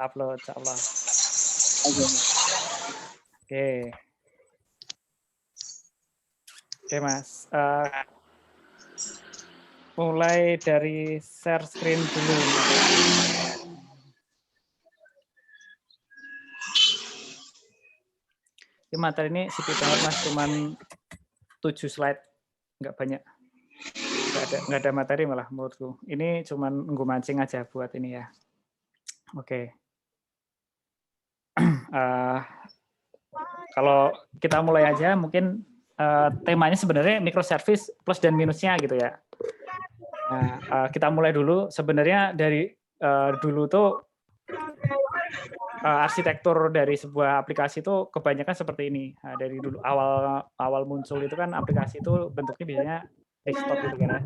upload insyaallah. Oke. Oke. Oke, Mas. Mulai dari share screen dulu. Ini materi ini sipit banget, Mas, cuman 7 slide, nggak banyak. Nggak ada materi malah menurutku. Ini cuman nunggu mancing aja buat ini ya. Oke. Kalau kita mulai aja mungkin temanya sebenarnya microservice plus dan minusnya gitu ya. Nah, kita mulai dulu. Sebenarnya dari dulu tuh arsitektur dari sebuah aplikasi itu kebanyakan seperti ini. Nah, dari dulu awal muncul itu kan aplikasi itu bentuknya biasanya desktop gitu kan ya.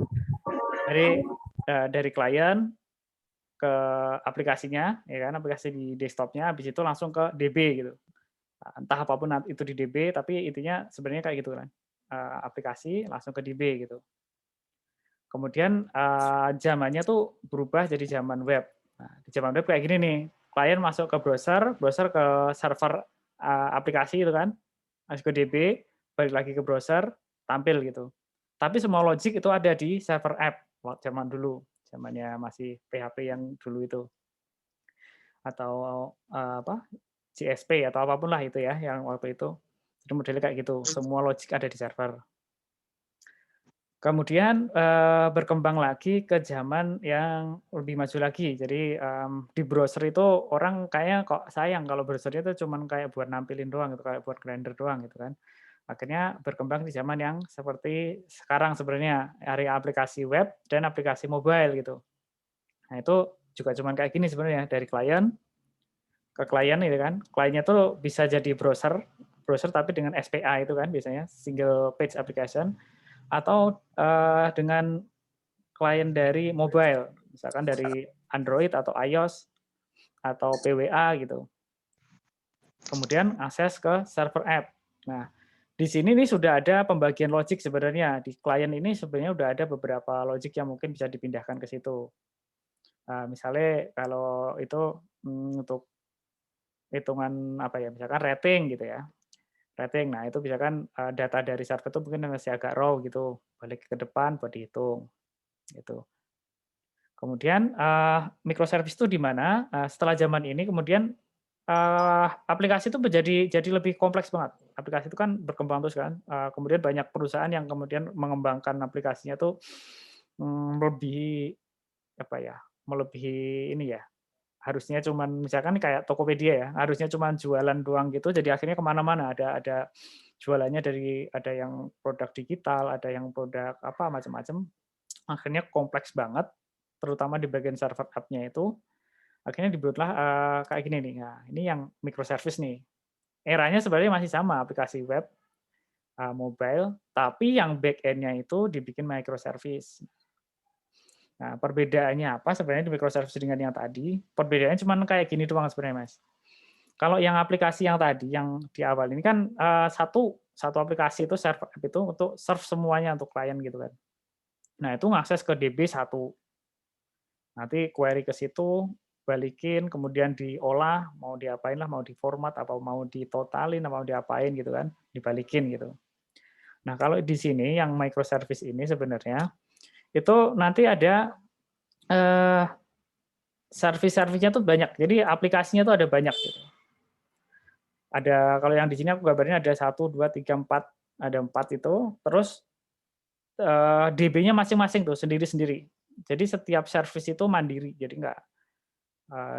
Jadi dari klien ke aplikasinya, ya kan, aplikasi di desktopnya, habis itu langsung ke DB gitu. Entah apapun itu di DB, tapi intinya sebenarnya kayak gitu kan. Aplikasi langsung ke DB gitu. Kemudian zamannya tuh berubah jadi zaman web. Nah, di zaman web kayak gini nih, klien masuk ke browser ke server aplikasi itu kan, masuk ke DB, balik lagi ke browser, tampil gitu. Tapi semua logic itu ada di server app zaman dulu, zamannya masih PHP yang dulu itu. Atau CSP atau apapun lah itu ya yang waktu itu. Jadi modelnya kayak gitu, semua logic ada di server. Kemudian berkembang lagi ke zaman yang lebih maju lagi. Jadi di browser itu orang kayaknya kok sayang kalau browsernya itu cuman kayak buat nampilin doang gitu, kayak buat render doang gitu kan. Akhirnya berkembang di zaman yang seperti sekarang sebenarnya, area aplikasi web dan aplikasi mobile gitu. Nah, itu juga cuman kayak gini sebenarnya, dari klien ke klien gitu kan. Kliennya tuh bisa jadi browser tapi dengan SPA itu kan biasanya, single page application, atau dengan klien dari mobile, misalkan dari Android atau iOS atau PWA gitu. Kemudian akses ke server app. Nah, di sini nih sudah ada pembagian logic sebenarnya. Di klien ini sebenarnya udah ada beberapa logic yang mungkin bisa dipindahkan ke situ. Misalnya kalau itu untuk hitungan apa ya, misalkan rating gitu ya. Rating. Nah, itu misalkan data dari server itu mungkin masih agak raw gitu, balik ke depan buat dihitung gitu. Kemudian microservice itu di mana setelah zaman ini kemudian aplikasi itu jadi lebih kompleks banget. Aplikasi itu kan berkembang terus kan, kemudian banyak perusahaan yang kemudian mengembangkan aplikasinya tuh melebihi apa ya, melebihi ini ya, harusnya cuman misalkan kayak Tokopedia ya, harusnya cuman jualan doang gitu, jadi akhirnya kemana-mana, ada jualannya dari ada yang produk digital, ada yang produk apa, macam-macam. Akhirnya kompleks banget, terutama di bagian server app-nya itu, akhirnya dibuatlah kayak gini nih, nah ini yang microservice nih. Eranya sebenarnya masih sama, aplikasi web, mobile, tapi yang back end-nya itu dibikin microservice. Nah, perbedaannya apa sebenarnya di microservice dengan yang tadi? Perbedaannya cuma kayak gini doang sebenarnya, Mas. Kalau yang aplikasi yang tadi, yang di awal ini kan satu aplikasi itu server app itu untuk serve semuanya untuk klien gitu kan. Nah, itu ngakses ke DB satu. Nanti query ke situ, balikin, kemudian diolah, mau diapain lah, mau diformat, apa mau ditotalin, apa mau diapain gitu kan, dibalikin gitu. Nah, kalau di sini yang microservice ini sebenarnya itu nanti ada service-service-nya tuh banyak. Jadi aplikasinya tuh ada banyak gitu. Ada kalau yang di sini aku gambarnya ada 1, 2, 3, 4, ada 4 itu. Terus DB-nya masing-masing tuh sendiri-sendiri. Jadi setiap service itu mandiri. Jadi enggak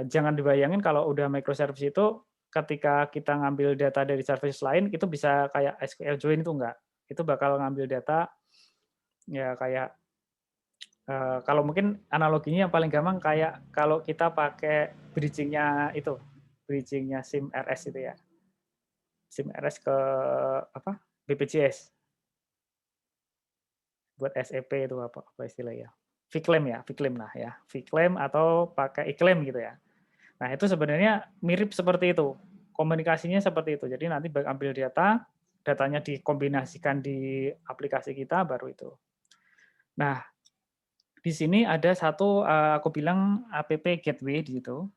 jangan dibayangin kalau udah microservice itu ketika kita ngambil data dari service lain itu bisa kayak SQL join itu enggak. Itu bakal ngambil data ya kayak kalau mungkin analoginya yang paling gampang kayak kalau kita pakai bridging-nya itu, bridging-nya SIM RS itu ya. SIM RS ke apa, BPJS. Buat SEP itu apa istilahnya, Vclaim ya, Vclaim lah ya, Vclaim atau pakai iClaim gitu ya. Nah, itu sebenarnya mirip seperti itu, komunikasinya seperti itu. Jadi nanti ambil data, datanya dikombinasikan di aplikasi kita, baru itu. Nah, di sini ada satu aku bilang app gateway di situ.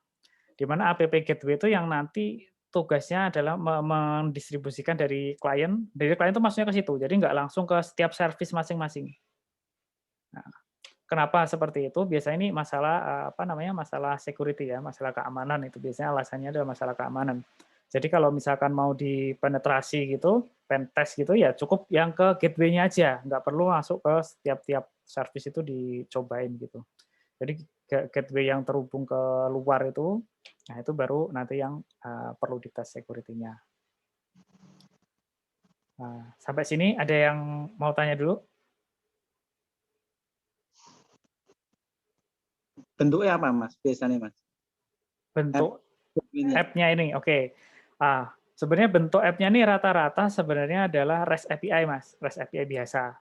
Di mana app gateway itu yang nanti tugasnya adalah mendistribusikan dari klien itu maksudnya ke situ, jadi nggak langsung ke setiap service masing-masing. Nah, kenapa seperti itu? Biasanya ini masalah, apa namanya, masalah security ya, masalah keamanan itu biasanya alasannya adalah masalah keamanan. Jadi kalau misalkan mau dipenetrasi gitu, pentest gitu, ya cukup yang ke gateway-nya aja, nggak perlu masuk ke setiap-tiap service itu dicobain gitu. Jadi gateway yang terhubung ke luar itu, nah itu baru nanti yang perlu dites security-nya. Nah, sampai sini ada yang mau tanya dulu? Bentuknya apa, Mas? Biasanya, Mas? Bentuk Ini. app-nya ini, oke. Sebenarnya bentuk app-nya ini rata-rata sebenarnya adalah REST API, Mas, REST API biasa.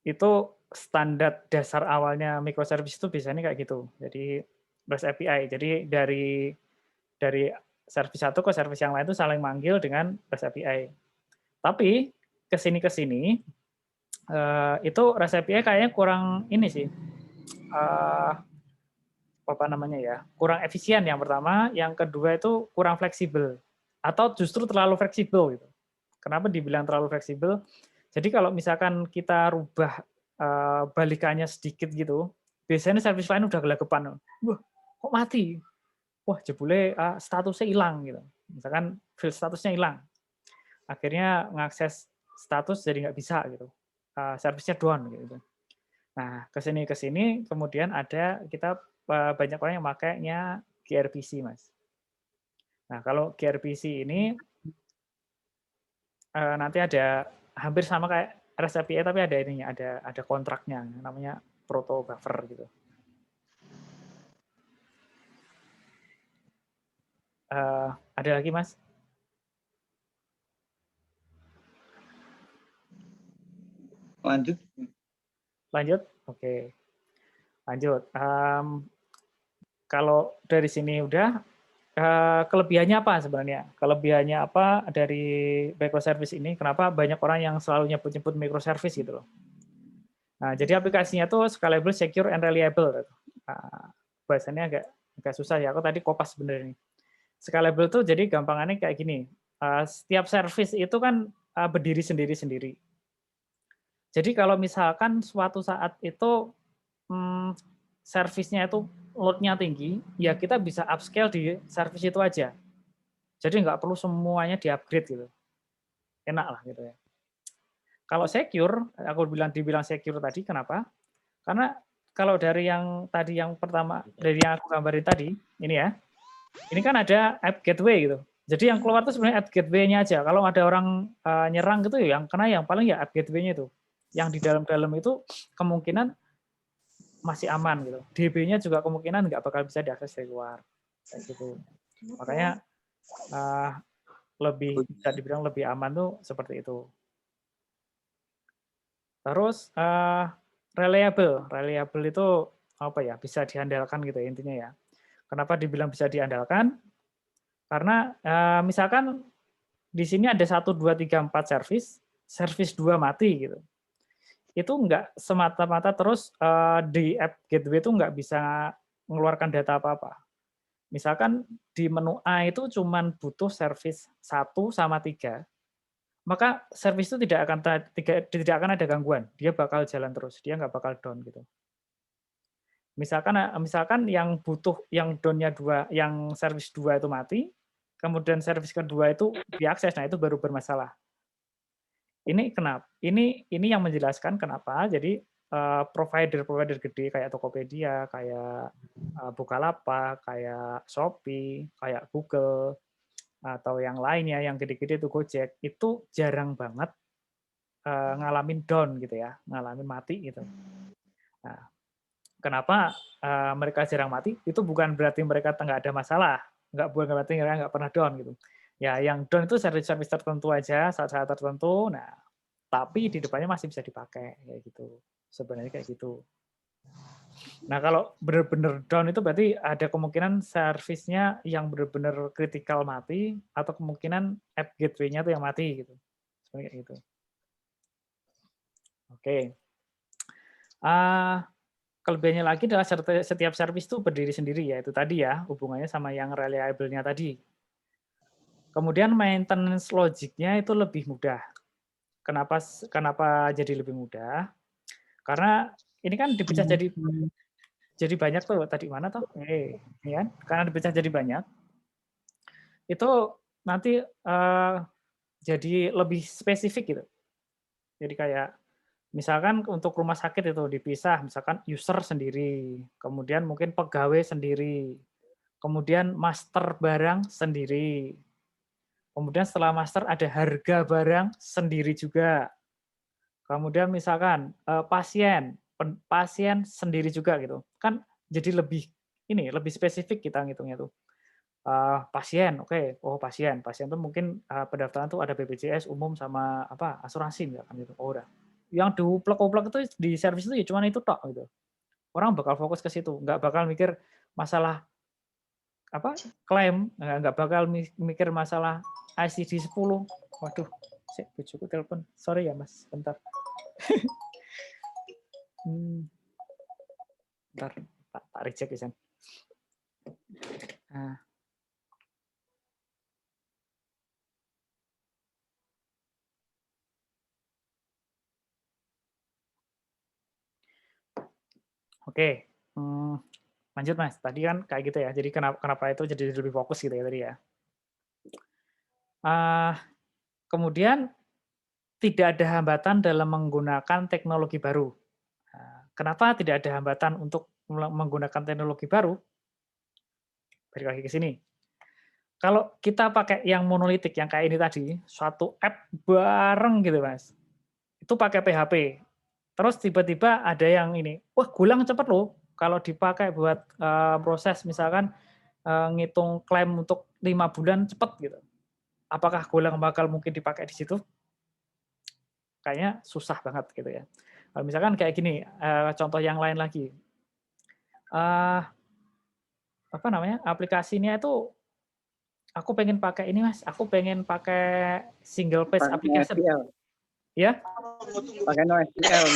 Itu standar dasar awalnya microservice itu biasanya kayak gitu. Jadi REST API. Jadi dari service satu ke service yang lain itu saling manggil dengan REST API. Tapi kesini itu REST API kayaknya kurang ini sih, apa namanya ya, kurang efisien yang pertama, yang kedua itu kurang fleksibel atau justru terlalu fleksibel gitu. Kenapa dibilang terlalu fleksibel? Jadi kalau misalkan kita rubah balikannya sedikit gitu, biasanya service lain udah gelagapan. Wah, kok mati? Wah, jebule statusnya hilang gitu. Misalkan field statusnya hilang. Akhirnya ngakses status jadi nggak bisa gitu. Service-nya down gitu. Nah, kesini kemudian ada kita banyak orang yang makainya gRPC, Mas. Nah, kalau gRPC ini nanti ada hampir sama kayak REST API tapi ada ininya, ada kontraknya namanya proto buffer gitu. Ada lagi, Mas? Lanjut. Lanjut? Oke. Lanjut. Kalau dari sini udah, kelebihannya apa sebenarnya? Kelebihannya apa dari microservice ini? Kenapa banyak orang yang selalu nyebut-nyebut microservice gitu loh? Nah, jadi aplikasinya tuh scalable, secure, and reliable. Bahasanya agak susah ya. Aku tadi kopas sebenarnya. Scalable tuh jadi gampangannya kayak gini. Setiap service itu kan berdiri sendiri-sendiri. Jadi kalau misalkan suatu saat itu service-nya itu load-nya tinggi, ya kita bisa upscale di service itu aja. Jadi nggak perlu semuanya di-upgrade gitu. Enak lah gitu ya. Kalau secure, aku dibilang secure tadi, kenapa? Karena kalau dari yang tadi yang pertama, dari yang aku gambarin tadi, ini ya, ini kan ada app gateway gitu. Jadi yang keluar itu sebenarnya app gateway-nya aja. Kalau ada orang nyerang gitu, yang kena yang paling ya app gateway-nya itu. Yang di dalam-dalam itu kemungkinan masih aman gitu. DB-nya juga kemungkinan nggak bakal bisa diakses dari luar. Kayak gitu. Makanya lebih bisa dibilang lebih aman tuh seperti itu. Terus reliable itu apa ya? Bisa diandalkan gitu ya intinya ya. Kenapa dibilang bisa diandalkan? Karena misalkan di sini ada 1, 2, 3, 4 service 2 mati gitu. Itu nggak semata-mata terus di app gateway itu nggak bisa mengeluarkan data apa-apa. Misalkan di menu A itu cuman butuh service 1 sama 3, maka service itu tidak akan ada gangguan. Dia bakal jalan terus, dia nggak bakal down gitu. Misalkan yang butuh yang down-nya 2, yang service 2 itu mati, kemudian service kedua itu diakses, nah itu baru bermasalah. Ini kenapa? Ini yang menjelaskan kenapa jadi provider-provider gede kayak Tokopedia, kayak Bukalapak, kayak Shopee, kayak Google, atau yang lainnya yang gede-gede itu Gojek, itu jarang banget ngalamin down gitu ya, ngalamin mati gitu. Nah, kenapa mereka jarang mati? Itu bukan berarti mereka nggak ada masalah, bukan berarti mereka nggak pernah down gitu. Ya, yang down itu service-service tertentu aja, saat-saat tertentu. Nah, tapi di depannya masih bisa dipakai kayak gitu. Sebenarnya kayak gitu. Nah, kalau benar-benar down itu berarti ada kemungkinan service-nya yang benar-benar kritikal mati atau kemungkinan app gateway-nya tuh yang mati gitu. Sebenarnya kayak gitu. Oke. kelebihannya lagi adalah setiap servis itu berdiri sendiri ya, itu tadi ya, hubungannya sama yang reliable-nya tadi. Kemudian maintenance logiknya itu lebih mudah. Kenapa jadi lebih mudah? Karena ini kan dipecah jadi banyak tuh, tadi mana tuh? Ini kan, karena dipecah jadi banyak, itu nanti, jadi lebih spesifik gitu. Jadi kayak misalkan untuk rumah sakit itu dipisah, misalkan user sendiri, kemudian mungkin pegawai sendiri, kemudian master barang sendiri, kemudian setelah master ada harga barang sendiri juga, kemudian misalkan, pasien sendiri juga gitu. Kan jadi lebih spesifik kita ngitungnya tuh. Pasien, oke, oh pasien tuh mungkin, pendaftaran tuh ada BPJS umum sama apa, asuransi misalkan gitu, oh udah. Yang diuplek-uplek itu di servis itu ya cuman itu tok gitu. Orang bakal fokus ke situ, nggak bakal mikir masalah apa, klaim, nggak bakal mikir masalah ICD-10. Waduh, bojoku telepon, sorry ya Mas, bentar. Bentar, tak reject ya. Nah. Oke, lanjut Mas, tadi kan kayak gitu ya, jadi kenapa itu jadi lebih fokus gitu ya tadi ya. Kemudian tidak ada hambatan dalam menggunakan teknologi baru. Kenapa tidak ada hambatan untuk menggunakan teknologi baru? Balik lagi ke sini. Kalau kita pakai yang monolitik, yang kayak ini tadi, suatu app bareng gitu Mas, itu pakai PHP. Terus tiba-tiba ada yang ini, wah Gulang cepet loh, kalau dipakai buat, proses misalkan, ngitung klaim untuk 5 bulan cepet gitu. Apakah Golang bakal mungkin dipakai di situ? Kayaknya susah banget gitu ya. Kalau misalkan kayak gini, contoh yang lain lagi, eee, apa namanya, aplikasinya itu aku pengen pakai ini Mas, aku pengen pakai single page Pakai application, NoSQL. ya. Pakai NoSQL.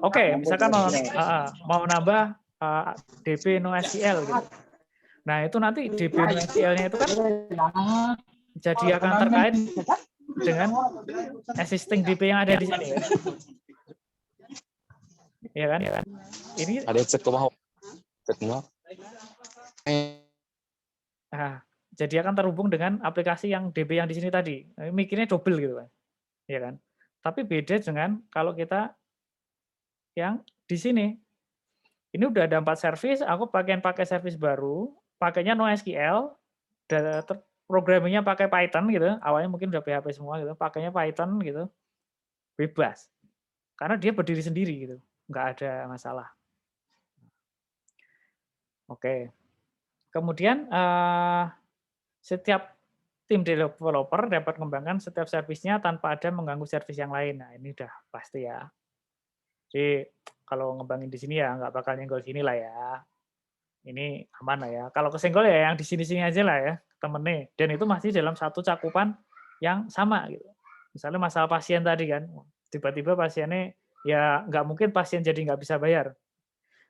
Oke, misalkan mau nambah, DB NoSQL gitu. Nah itu nanti DB NoSQL-nya itu kan jadi akan terkait dengan existing DB yang ada di sini ya. Iya kan? Ini Ada cek ke bawah. jadi akan terhubung dengan aplikasi yang DB yang di sini tadi. Mikirnya double gitu kan. Iya kan? Tapi beda dengan kalau kita yang di sini. Ini udah ada 4 service, aku pakai service baru, pakainya NoSQL, programming-nya pakai Python gitu, awalnya mungkin udah PHP semua gitu, pakainya Python gitu, bebas. Karena dia berdiri sendiri gitu, nggak ada masalah. Oke. Kemudian, setiap tim developer dapat mengembangkan setiap servisnya tanpa ada mengganggu servis yang lain. Nah, ini udah pasti ya. Jadi, kalau ngembangin di sini ya nggak bakal nyenggol sini lah ya. Ini aman lah ya. Kalau kesenggol ya yang di sini-sini aja lah ya, temennya. Dan itu masih dalam satu cakupan yang sama gitu. Misalnya masalah pasien tadi kan, tiba-tiba pasiennya ya nggak mungkin pasien jadi nggak bisa bayar.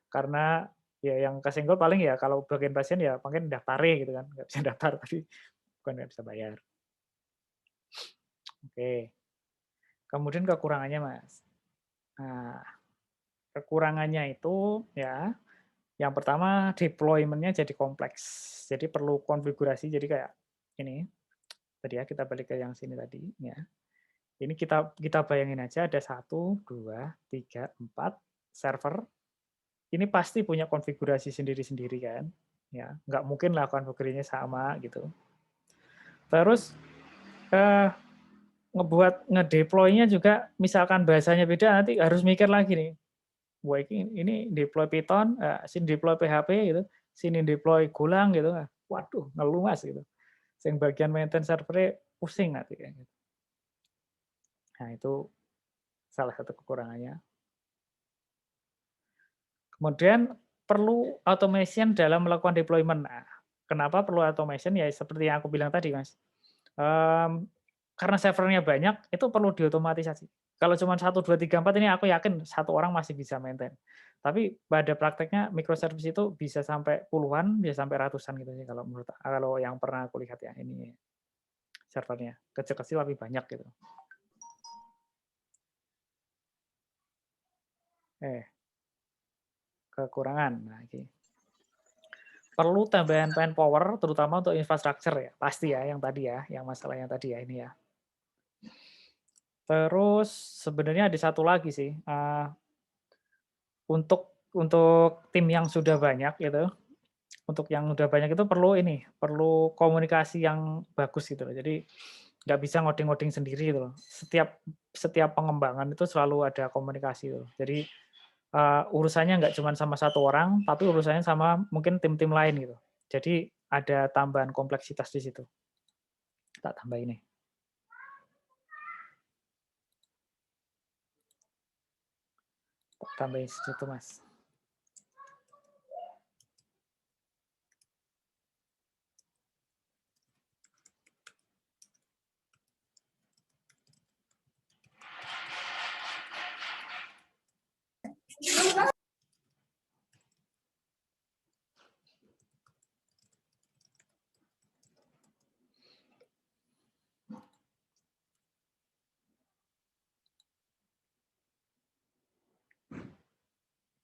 Karena ya yang kesenggol paling ya kalau bagian pasien ya mungkin daftarnya gitu kan, nggak bisa daftar tapi bukan nggak bisa bayar. Oke. Kemudian kekurangannya Mas. Nah, kekurangannya itu ya yang pertama deployment-nya jadi kompleks. Jadi perlu konfigurasi jadi kayak ini, tadi ya kita balik ke yang sini tadi ya. Ini kita kita bayangin aja ada 1, 2, 3, 4 server. Ini pasti punya konfigurasi sendiri-sendiri kan, ya. Nggak mungkin lah konfigurasinya sama gitu. Terus, ngebuat ngedeploy-nya juga misalkan bahasanya beda nanti harus mikir lagi nih, wah ini deploy Python, sini deploy PHP gitu, sini deploy Golang gitu, waduh ngeluh Mas gitu. Yang bagian maintain server pusing nanti kayak gitu. Nah itu salah satu kekurangannya. Kemudian perlu automation dalam melakukan deployment. Nah, kenapa perlu automation? Ya seperti yang aku bilang tadi Mas, karena servernya banyak, itu perlu diotomatisasi. Kalau cuma 1, 2, 3, 4 ini aku yakin satu orang masih bisa maintain. Tapi pada prakteknya microservice itu bisa sampai puluhan, bisa sampai ratusan gitu sih kalau yang pernah aku lihat ya ini servernya. Kecil-kecil lebih banyak gitu. Kekurangan. Nah, ini. Perlu tambahan manpower terutama untuk infrastruktur ya. Pasti ya yang tadi ya, yang masalah yang tadi ya ini ya. Terus sebenarnya ada satu lagi sih, untuk tim yang sudah banyak gitu, untuk yang udah banyak itu perlu komunikasi yang bagus gitu loh. Jadi nggak bisa ngoding-ngoding sendiri gitu loh. Setiap setiap pengembangan itu selalu ada komunikasi gitu. Jadi, urusannya nggak cuma sama satu orang, tapi urusannya sama mungkin tim-tim lain gitu. Jadi ada tambahan kompleksitas di situ. Tak tambah ini. Tak tambahin situ, Mas.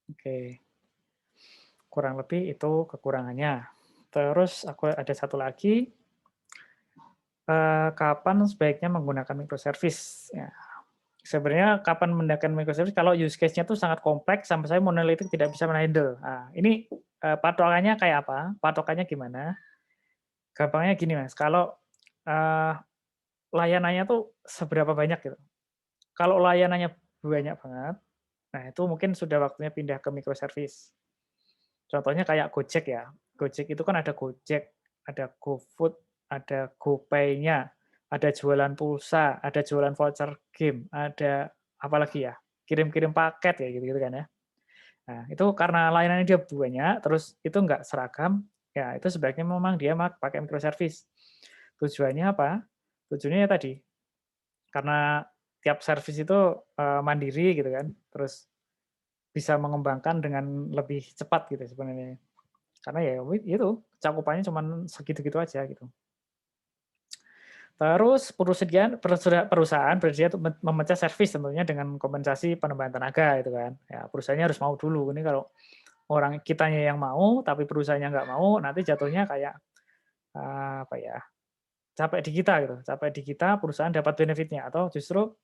Oke. Kurang lebih itu kekurangannya. Terus aku ada satu lagi, kapan sebaiknya menggunakan microservice? Ya, sebenarnya kapan menggunakan microservice kalau use case-nya tuh sangat kompleks sampai saya monolitik tidak bisa men-handle. Nah, ini, patokannya kayak apa? Patokannya gimana? Gampangnya gini, Mas, kalau, eee, layanannya tuh seberapa banyak gitu. Kalau layanannya banyak banget, nah itu mungkin sudah waktunya pindah ke microservice. Contohnya kayak Gojek ya. Gojek itu kan ada Gojek, ada GoFood, ada GoPay-nya, ada jualan pulsa, ada jualan voucher game, ada apa lagi ya, kirim-kirim paket ya gitu-gitu kan ya. Nah, itu karena layanannya dia banyak, terus itu nggak seragam, ya itu sebaiknya memang dia pakai microservice. Tujuannya apa? Tujuannya ya tadi, karena tiap service itu, mandiri gitu kan, terus bisa mengembangkan dengan lebih cepat gitu sebenarnya. Karena ya itu, cakupannya cuman segitu-gitu aja gitu. Terus perusahaan bersedia untuk memecah servis tentunya dengan kompensasi penambahan tenaga itu kan. Ya perusahaannya harus mau dulu. Ini kalau orang kitanya yang mau, tapi perusahaannya nggak mau, nanti jatuhnya kayak, apa ya, capek di kita gitu, capek di kita, perusahaan dapat benefit-nya atau justru,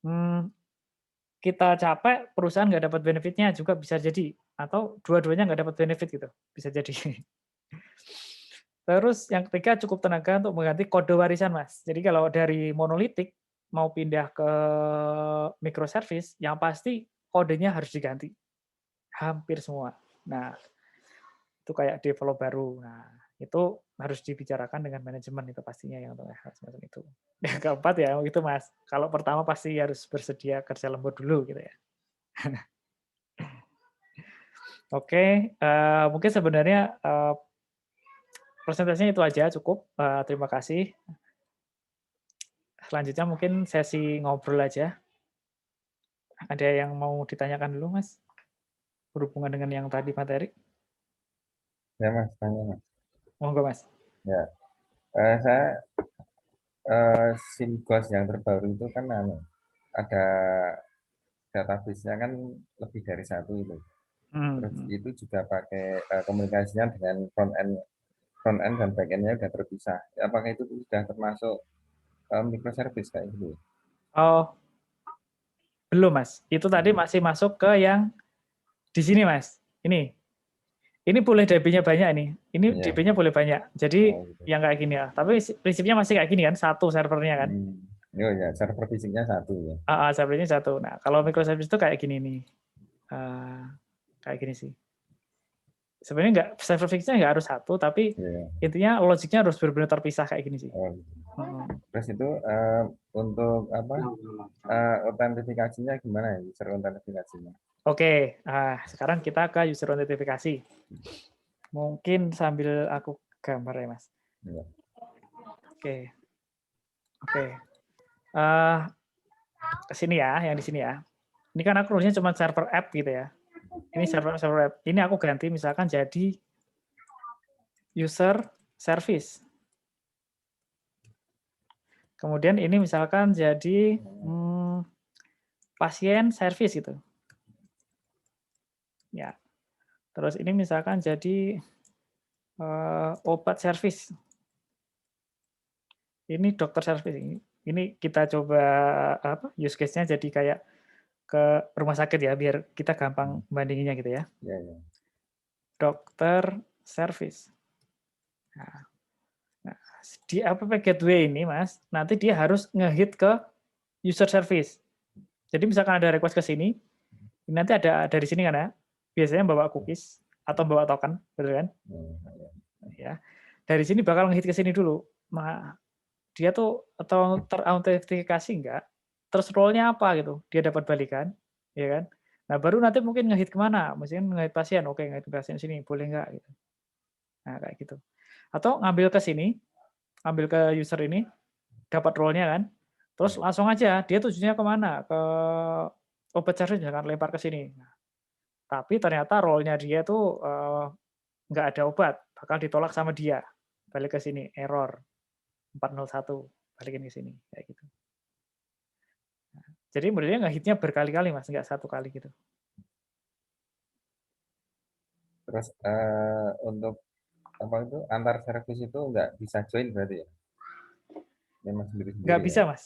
mmm, kita capek, perusahaan nggak dapat benefit-nya juga bisa jadi, atau dua-duanya nggak dapat benefit gitu, bisa jadi. Terus yang ketiga cukup tenaga untuk mengganti kode warisan, Mas. Jadi kalau dari monolitik mau pindah ke microservice, yang pasti kodenya harus diganti, hampir semua. Nah, itu kayak develop baru. Nah, itu harus dibicarakan dengan manajemen itu pastinya yang semacam itu. Yang keempat ya itu, Mas. Kalau pertama pasti harus bersedia kerja lembur dulu gitu ya. Oke, mungkin sebenarnya, presentasinya itu aja cukup, terima kasih. Selanjutnya mungkin sesi ngobrol aja. Ada yang mau ditanyakan dulu, Mas? Berhubungan dengan yang tadi materi? Ya Mas, tanya Mas. Monggo, Mas. Ya, saya SIM Ghost yang terbaru itu kan ada database-nya kan lebih dari satu itu. Terus Mhm. itu juga pakai komunikasinya dengan front end dan back end-nya sudah terpisah. Apakah itu sudah termasuk microservice kayak gitu? Oh, belum, Mas. Itu tadi Hmm. masih masuk ke yang di sini, Mas. Ini boleh DB-nya banyak nih. Ini Iya. DB-nya boleh banyak. Jadi Oh, gitu. yang kayak gini ya. Tapi prinsipnya masih kayak gini kan, satu servernya kan. Oh ya, server fisiknya satu ya. Servernya satu. Nah, kalau microservice itu kayak gini nih. Eh, kayak gini sih. Sebenarnya nggak server fixnya nggak harus satu, tapi Iya. intinya logiknya harus benar-benar terpisah kayak gini sih. Oh, gitu. Mhm. Terus itu untuk apa autentifikasinya gimana ya, user autentifikasinya? Oke, sekarang kita ke user authentifikasi. Mungkin sambil aku gambar ya, Mas. Ya. Oke. Oke. Eh, ke sini ya, yang di sini ya. Ini kan aku nulisnya cuma server app gitu ya. Ini server app. Ini aku ganti misalkan jadi user service. Kemudian ini misalkan jadi pasien service gitu. Ya. Terus ini misalkan jadi obat service. Ini dokter service. Ini kita coba use case-nya jadi kayak ke rumah sakit ya, biar kita gampang bandinginnya gitu ya. Ya, ya. Dokter service. Nah, di app gateway ini, Mas, nanti dia harus ngehit ke user service. Jadi misalkan ada request ke sini, nanti ada dari sini kan ya, biasanya bawa cookies atau bawa token, betul kan? Ya. Dari sini bakal ngehit ke sini dulu. Nah, dia tuh atau terautentikasi enggak, terus role-nya apa gitu, dia dapat balikan, ya kan? Nah, baru nanti mungkin ngehit kemana? Mungkin ngehit pasien, oke ngehit pasien sini, boleh enggak gitu. Nah, kayak gitu. Atau ngambil ke sini, ambil ke user ini, dapat role-nya kan, terus langsung aja dia tujuannya kemana? Ke obat service misalkan, lempar ke sini. Nah, tapi ternyata role-nya dia tuh nggak ada obat, bakal ditolak sama dia. Balik ke sini, error 401, balikin ke sini, kayak gitu. Nah, jadi modelnya nge-hitnya berkali-kali, Mas, nggak satu kali gitu. Terus untuk apa itu antar service itu nggak bisa join berarti ya? Memang sendiri-sendiri Nggak bisa, ya? Mas.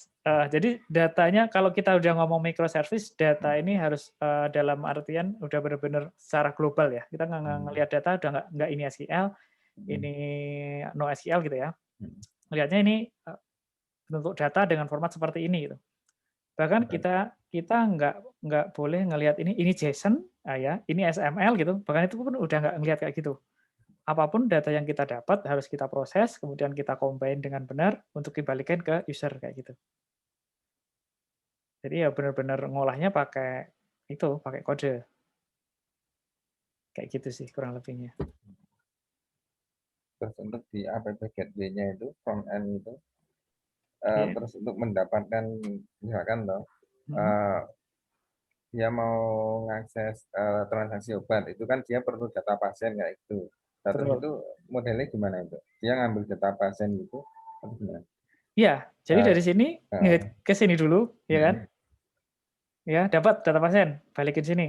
Jadi datanya kalau kita udah ngomong microservice, data ini harus dalam artian udah benar-benar secara global ya. Kita nggak ngelihat data udah nggak ini SQL, ini no SQL gitu ya. Melihatnya ini bentuk data dengan format seperti ini gitu. Bahkan kita nggak boleh ngelihat ini JSON, ya, ini XML gitu. Bahkan itu pun udah nggak ngelihat kayak gitu. Apapun data yang kita dapat harus kita proses, kemudian kita combine dengan benar untuk dibalikin ke user kayak gitu. Jadi ya benar-benar ngolahnya pakai itu, pakai kode. Kayak gitu sih kurang lebihnya. Terus untuk di app gateway-nya itu front end itu Iya. terus untuk mendapatkan misalkan loh dia mau mengakses transaksi obat itu kan dia perlu data pasien kayak gitu. Nah, terus Betul. itu modelnya gimana itu? Dia ngambil data pasien gitu atau gimana? Iya, jadi dari sini ke sini dulu, ya kan? Ya, dapat data pasien, balikin sini.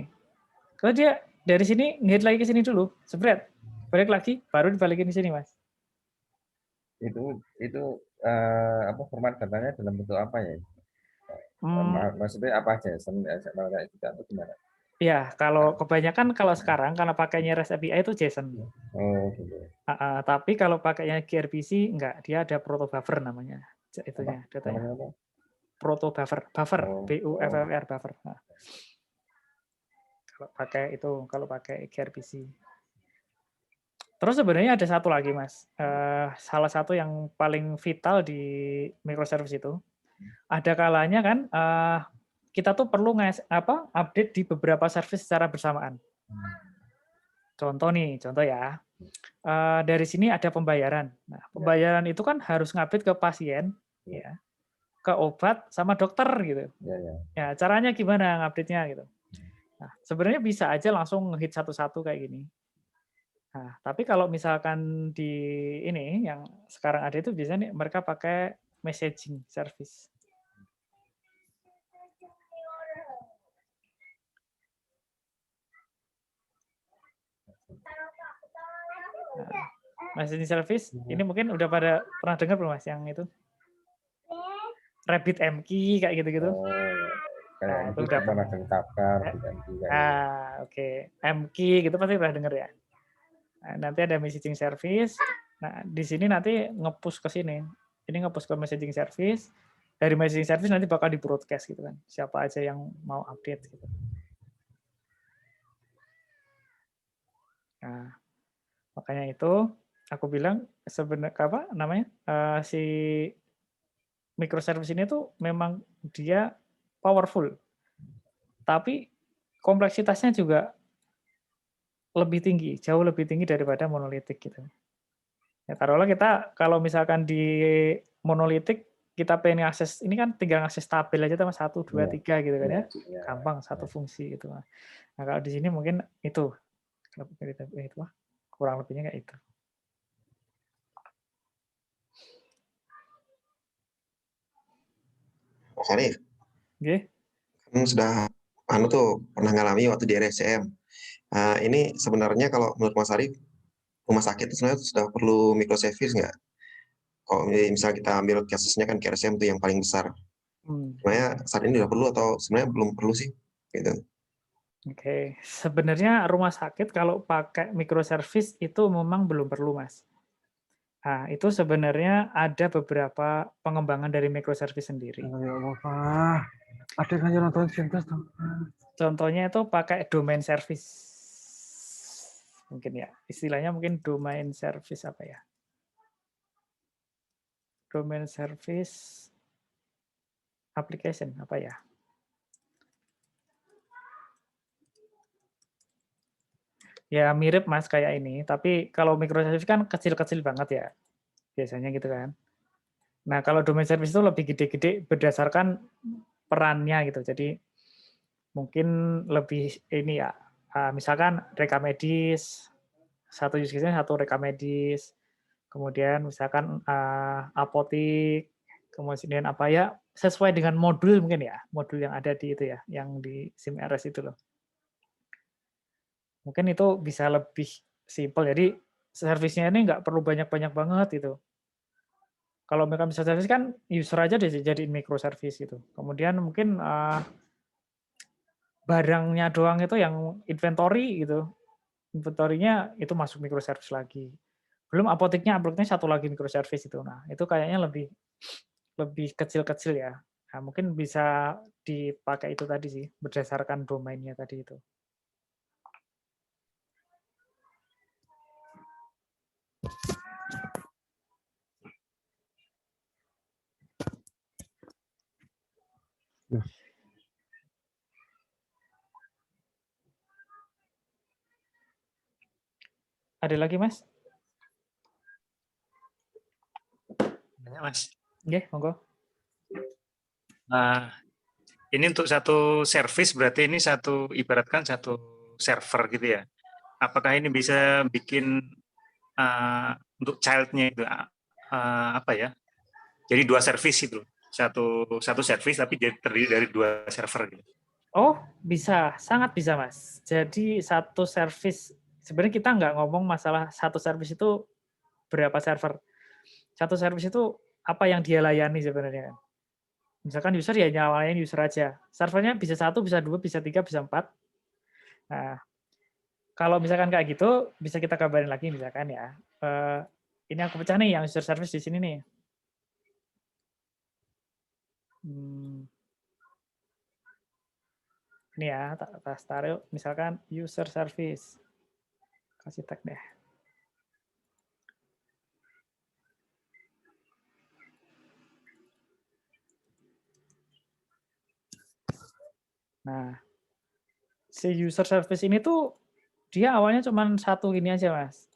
Kalau dia dari sini ngehit lagi ke sini dulu, spread, balik lagi, baru dibalikin di sini, Mas. Itu apa format datanya dalam bentuk apa ya? Maksudnya apa JSON, XML kayak gitu atau gimana? Ya, kalau kebanyakan kalau sekarang karena pakainya REST API itu JSON. Oh, gitu. Tapi kalau pakainya gRPC enggak, dia ada proto buffer namanya. Itunya datanya. Namanya apa? Proto buffer, BUFFR buffer. Nah, kalau pakai itu, kalau pakai gRPC. Terus sebenarnya ada satu lagi, Mas. Salah satu yang paling vital di microservice itu, ada kalanya kan kita tuh perlu update di beberapa service secara bersamaan. Contoh ya. Dari sini ada pembayaran. Nah, pembayaran itu kan harus ngupdate ke pasien, ya, ke obat sama dokter gitu. Ya, caranya gimana ngupdate-nya gitu. Nah, sebenarnya bisa aja langsung hit satu-satu kayak gini. Nah, tapi kalau misalkan di ini yang sekarang ada itu biasanya mereka pakai messaging service. Nah, messaging service ini mungkin udah pada pernah dengar belum, Mas, yang itu? RabbitMQ kayak gitu-gitu. Kayak itu udah pernah dengar Kafka, RabbitMQ kayak gitu. Oke. MQ gitu pasti pernah dengar ya. Nah, nanti ada messaging service. Nah, di sini nanti nge-push ke sini. Ini nge-push ke messaging service. Dari messaging service nanti bakal di-broadcast gitu kan. Siapa aja yang mau update gitu. Nah, makanya itu aku bilang sebenarnya si microservice ini tuh memang dia powerful. Tapi kompleksitasnya juga lebih tinggi, jauh lebih tinggi daripada monolitik gitu. Ya taruhlah kita kalau misalkan di monolitik kita pengen akses ini kan tinggal akses tabel aja tuh Mas, 1, 2, Iya, 3 gitu kan iya, ya. iya, Gampang iya. satu fungsi gitu. Nah, kalau di sini mungkin itu, itu kurang lebihnya kayak itu. Mas Arif, Nggih. kan sudah tuh pernah ngalami waktu di RSCM. Ini sebenarnya kalau menurut Mas Arif, rumah sakit itu sebenarnya sudah perlu microservice nggak? Kalau misal kita ambil kasusnya kan RSCM itu yang paling besar. Hmm. Sebenarnya saat ini sudah perlu atau sebenarnya belum perlu sih? Gitu. Oke, sebenarnya rumah sakit kalau pakai microservice itu memang belum perlu, Mas. Nah, itu sebenarnya ada beberapa pengembangan dari microservice sendiri. Ya Allah, ada kan yang nonton sintes tuh. Contohnya itu pakai domain service. Mungkin ya, istilahnya mungkin domain service apa ya? Domain service application apa ya? Ya mirip Mas kayak ini, tapi kalau microservice kan kecil-kecil banget ya, biasanya gitu kan. Nah, kalau domain service itu lebih gede-gede berdasarkan perannya gitu. Jadi mungkin lebih ini ya, misalkan rekam medis, satu use case-nya satu rekam medis, kemudian misalkan, apotik, kemudian apa ya, sesuai dengan modul mungkin ya, modul yang ada di itu ya, yang di SIM-RS itu loh. Mungkin itu bisa lebih simpel, jadi servisnya ini nggak perlu banyak-banyak banget gitu. Kalau mereka bisa service kan user aja dijadiin microservice gitu. Kemudian mungkin, barangnya doang itu yang inventory gitu, inventory-nya itu masuk microservice lagi. Belum apoteknya satu lagi microservice itu. Nah, itu kayaknya lebih lebih kecil-kecil ya. Nah, mungkin bisa dipakai itu tadi sih, berdasarkan domainnya tadi itu. Ada lagi, Mas? Banyak, Mas. Nggih, monggo. Nah, ini untuk satu service berarti ini ibaratkan satu server gitu ya. Apakah ini bisa bikin untuk child-nya itu apa ya? Jadi 2 service itu loh. Satu service tapi terdiri dari 2 server gitu. Oh, bisa, sangat bisa, Mas. Jadi satu service sebenarnya kita nggak ngomong masalah satu service itu berapa server. Satu service itu apa yang dia layani sebenarnya kan. Misalkan user ya nyalain user aja. Servernya bisa 1, bisa 2, bisa 3, bisa 4. Nah, kalau misalkan kayak gitu, bisa kita kabarin lagi misalkan ya, ini aku pecah nih yang user service di sini nih. Ini ya, tak taruh misalkan user service. Kasih tag deh. Nah, si user service ini tuh dia awalnya cuma satu ini aja, Mas.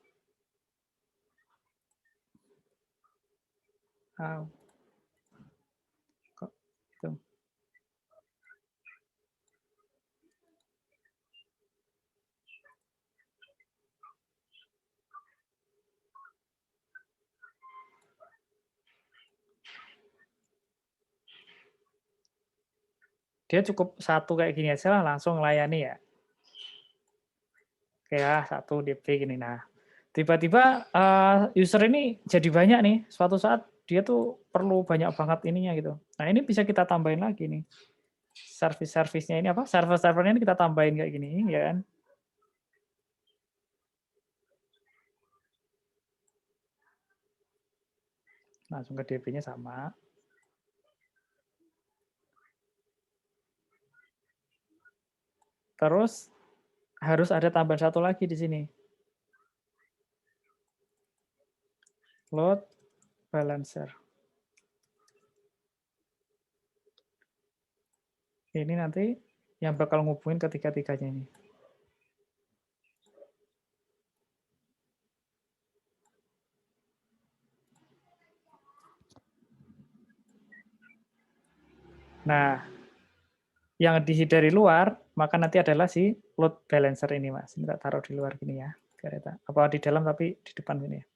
Kok gitu. Dia cukup satu kayak gini aja lah langsung layani ya. Kayak satu DP gini. Nah, tiba-tiba user ini jadi banyak nih. Suatu saat dia tuh perlu banyak banget ininya gitu. Nah, ini bisa kita tambahin lagi nih. Service-service-nya ini apa? Server-servernya ini kita tambahin kayak gini, ya kan? Langsung ke DP-nya sama. Terus harus ada tambahan satu lagi di sini. Load balancer. Ini nanti yang bakal ngubungin ketiga-tiganya ini. Nah, yang dihindari luar, maka nanti adalah si load balancer ini, Mas. Ini tak taruh di luar gini ya. Apa di dalam tapi di depan gini ya.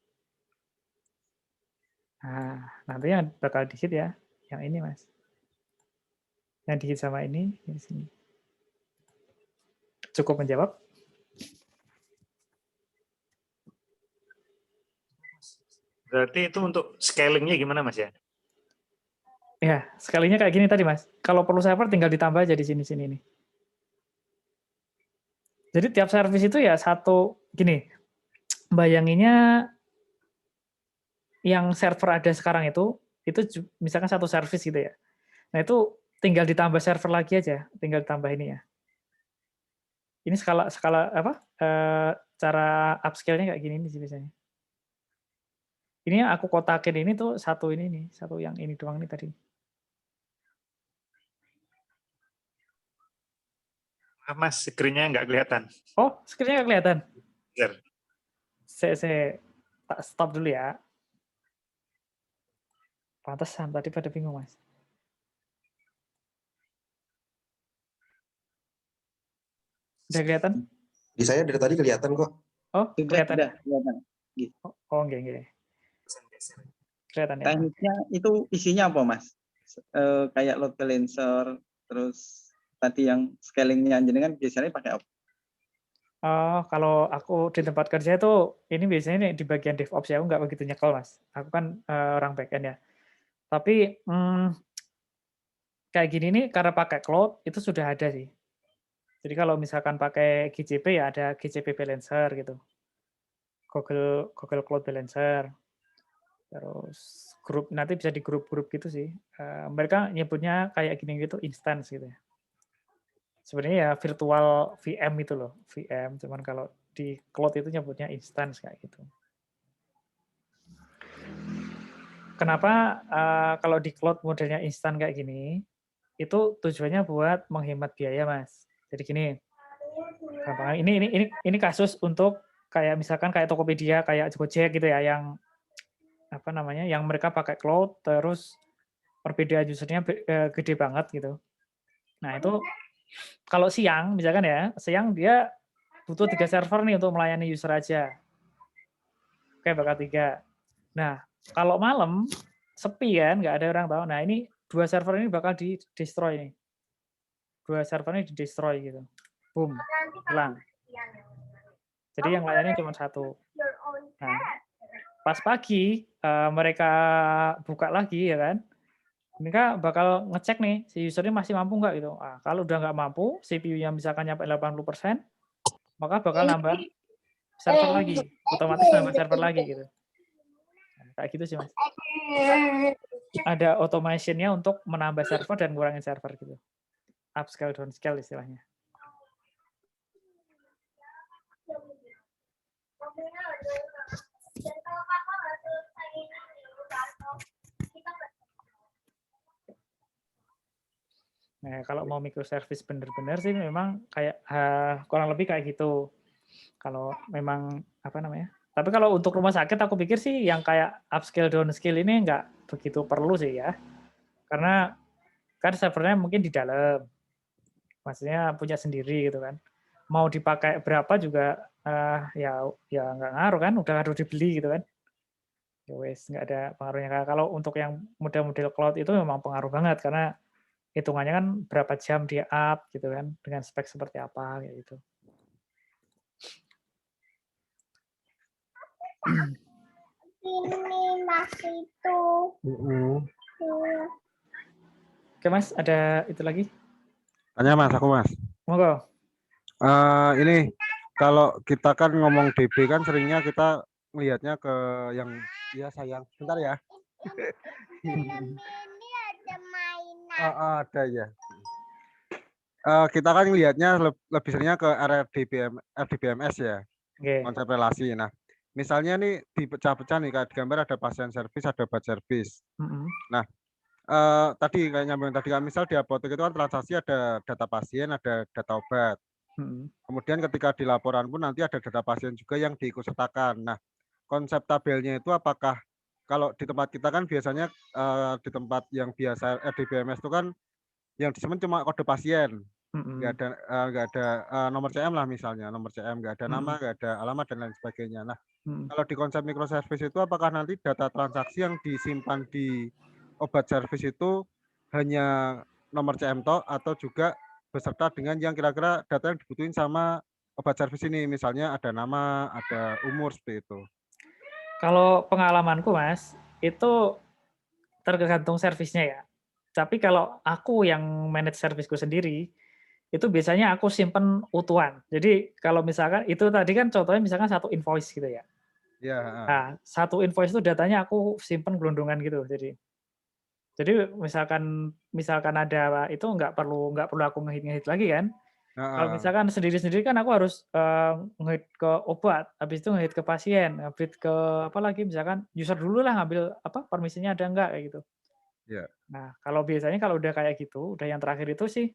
Nah, nanti yang bakal di-hit ya, yang ini, Mas. Yang di-hit sama ini di sini. Cukup menjawab? Berarti itu untuk scalingnya gimana Mas ya? Ya, sekalinya kayak gini tadi, Mas. Kalau perlu server tinggal ditambah aja di sini-sini nih. Jadi tiap service itu ya satu, gini, bayanginnya yang server ada sekarang itu misalkan satu service gitu ya. Nah itu tinggal ditambah server lagi aja, tinggal ditambah ini ya. Ini skala apa? Cara upscale-nya kayak gini nih sih biasanya. Ini yang aku kotakin ini tuh satu ini nih, satu yang ini doang nih tadi. Mas, screen-nya nggak kelihatan. Oh, screen-nya nggak kelihatan? Bentar. Saya tak stop dulu ya. Pantesan tadi pada bingung, Mas. Udah kelihatan? Di saya dari tadi kelihatan kok. Oh, kelihatan. Sudah kelihatan. Oh, enggak. Kelihatan ya. Tekniknya itu isinya apa, Mas? Kayak load balancer, terus tadi yang scalingnya jenengan biasanya pakai apa? Oh, kalau aku di tempat kerja itu ini biasanya nih di bagian DevOps ya, aku nggak begitu nyekel, Mas. Aku kan orang backend ya. Tapi kayak gini nih karena pakai cloud itu sudah ada sih. Jadi kalau misalkan pakai GCP ya ada GCP Balancer gitu. Google Cloud Balancer. Terus grup nanti bisa di grup-grup gitu sih. Mereka nyebutnya kayak gini gitu instance gitu ya. Sebenarnya ya virtual VM itu loh, VM. Cuman kalau di cloud itu nyebutnya instance kayak gitu. Kenapa kalau di cloud modelnya instan kayak gini? Itu tujuannya buat menghemat biaya, Mas. Jadi gini, ini kasus untuk kayak misalkan kayak Tokopedia, kayak Gojek gitu ya, yang apa namanya, yang mereka pakai cloud, terus perbedaan usernya gede banget gitu. Nah itu kalau siang, misalkan ya, siang dia butuh 3 server nih untuk melayani user aja. Oke, bakal 3. Nah kalau malam sepi kan, nggak ada orang tahu. Nah ini 2 server ini bakal di-destroy nih. 2 server ini di-destroy gitu. Boom, hilang. Jadi yang layarnya cuma 1. Nah, pas pagi mereka buka lagi ya kan, mereka bakal ngecek nih si usernya masih mampu nggak gitu. Kalau udah nggak mampu, CPU-nya misalkan nyampe 80%, maka bakal nambah server lagi, otomatis nambah server lagi gitu. Nah, kayak gitu sih Mas. Ada automation-nya untuk menambah server dan ngurangin server gitu. Upscale, downscale istilahnya. Nah, kalau mau microservice benar-benar sih memang kayak kurang lebih kayak gitu. Kalau memang apa namanya? Tapi kalau untuk rumah sakit aku pikir sih yang kayak upscale downscale ini nggak begitu perlu sih ya. Karena kan servernya mungkin di dalam. Maksudnya punya sendiri gitu kan. Mau dipakai berapa juga ya nggak ngaruh kan, udah harus dibeli gitu kan. Ya wes nggak ada pengaruhnya. Kalau untuk yang model-model cloud itu memang pengaruh banget karena hitungannya kan berapa jam dia up gitu kan, dengan spek seperti apa kayak gitu. Ini masih itu. Oke Mas, ada itu lagi? Tanya Mas, aku Mas. Monggo. Ini kalau kita kan ngomong DB kan seringnya kita melihatnya ke yang ya sayang. Bentar ya. Ini ada mainan. Ada ya. Kita kan lihatnya lebih seringnya ke RDBMS ya. Okay. Konsep relasi. Nah, misalnya nih dipecah-pecah nih kayak di gambar ada pasien service, ada batch service. Nah, tadi kayak nyambung tadi kan misal di apotek itu kan transaksi ada data pasien, ada data obat. Kemudian ketika di laporan pun nanti ada data pasien juga yang diikutsertakan. Nah, konsep tabelnya itu apakah kalau di tempat kita kan biasanya di tempat yang biasa RDBMS itu kan yang disimpan cuma kode pasien. Nggak Mhm. ada nomor CM lah misalnya, nomor CM, nggak ada nama, Mhm. nggak ada alamat dan lain sebagainya. Nah, Mhm. kalau di konsep microservice itu apakah nanti data transaksi yang disimpan di obat service itu hanya nomor CM toh atau juga beserta dengan yang kira-kira data yang dibutuhin sama obat service ini, misalnya ada nama, ada umur seperti itu. Kalau pengalamanku Mas, itu tergantung servisnya ya. Tapi kalau aku yang manage servisku sendiri, itu biasanya aku simpen utuhan. Jadi kalau misalkan itu tadi kan contohnya misalkan satu invoice gitu ya. Iya, heeh. Nah, satu invoice itu datanya aku simpen gelondongan gitu. Jadi misalkan ada itu nggak perlu aku ngehit-ngehit lagi kan. Kalau Heeh. misalkan sendiri-sendiri kan aku harus, ngehit ke obat, habis itu ngehit ke pasien, ngehit ke apa lagi, misalkan user dulu lah ngambil apa, permisinya ada enggak, kayak gitu. Iya. Nah, kalau udah kayak gitu, udah yang terakhir itu sih,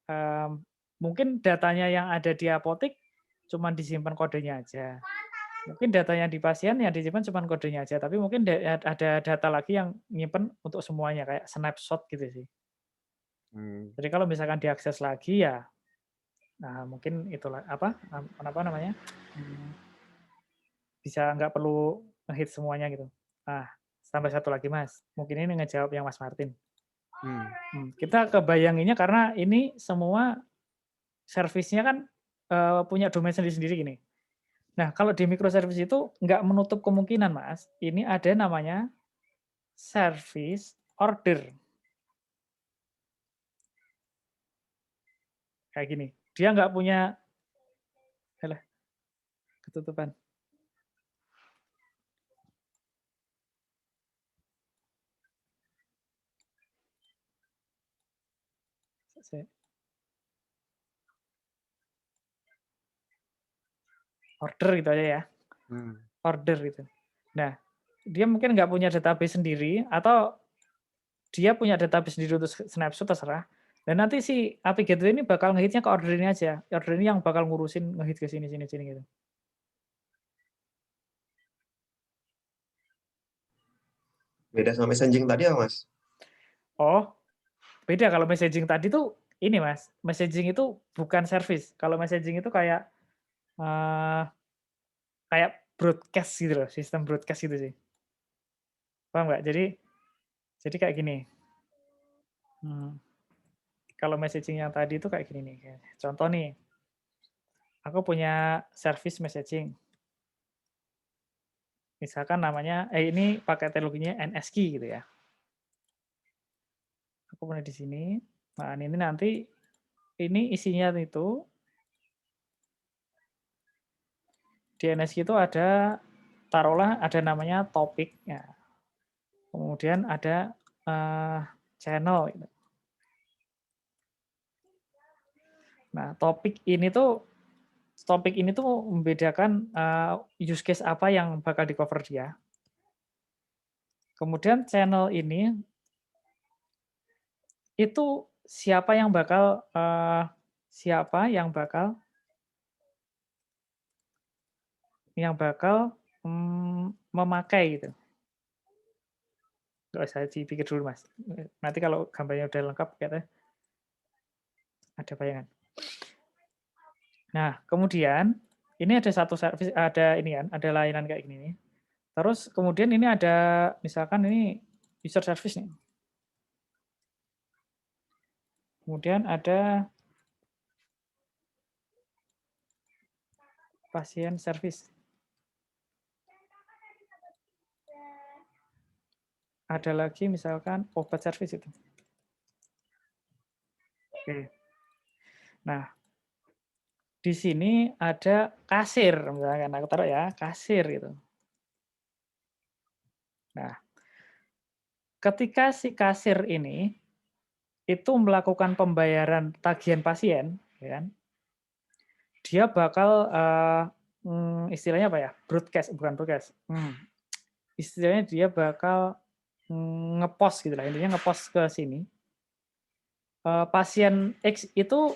mmm, mungkin datanya yang ada di apotek cuman disimpan kodenya aja. Mungkin datanya di pasien yang disimpan cuman kodenya aja, tapi mungkin ada data lagi yang nyimpen untuk semuanya, kayak snapshot gitu sih. Hmm. Jadi kalau misalkan diakses lagi ya, nah mungkin itulah apa namanya, bisa nggak perlu nge-hit semuanya gitu. Nah, tambah satu lagi Mas, mungkin ini ngejawab yang Mas Martin. Kita kebayanginnya karena ini semua servisnya kan, punya domain sendiri-sendiri gini. Nah, kalau di microservice itu nggak menutup kemungkinan Mas, ini ada namanya service order, kayak gini. Dia nggak punya halah, ketutupan. Order gitu aja ya, order gitu. Nah, dia mungkin nggak punya database sendiri atau dia punya database sendiri untuk snapshot terserah. Dan nanti si API Gateway ini bakal nge-hitnya ke order ini aja. Order ini yang bakal ngurusin nge-hit ke sini sini sini gitu. Beda sama messaging tadi ya, Mas? Oh, beda kalau messaging tadi tuh ini Mas, messaging itu bukan service. Kalau messaging itu kayak eh, kayak broadcast gitu loh, sistem broadcast gitu sih. Paham nggak? Jadi kayak gini. Kalau messaging yang tadi itu kayak gini nih. Contoh nih, aku punya service messaging. Misalkan namanya, ini pakai teknologinya NSKey gitu ya. Aku punya di sini. Nah, ini nanti ini isinya itu di NSKey itu ada taruhlah ada namanya topik ya. Kemudian ada channel gitu. Nah, topik ini tuh membedakan use case apa yang bakal di-cover dia. Kemudian channel ini itu siapa yang bakal memakai gitu. Nggak usah dipikir dulu Mas. Nanti kalau gambarnya udah lengkap kayaknya ada bayangan. Nah, kemudian ini ada satu service, ada ini kan, ada layanan kayak gini nih. Terus kemudian ini ada misalkan ini user service nih. Kemudian ada pasien service. Ada lagi misalkan obat service itu. Oke. Nah, di sini ada kasir, misalkan aku taruh ya, kasir gitu. Nah, ketika si kasir ini itu melakukan pembayaran tagihan pasien, ya kan, dia bakal istilahnya apa ya? Broadcast, bukan broadcast. Istilahnya dia bakal ngepost gitu lah, intinya ngepost ke sini. Pasien X itu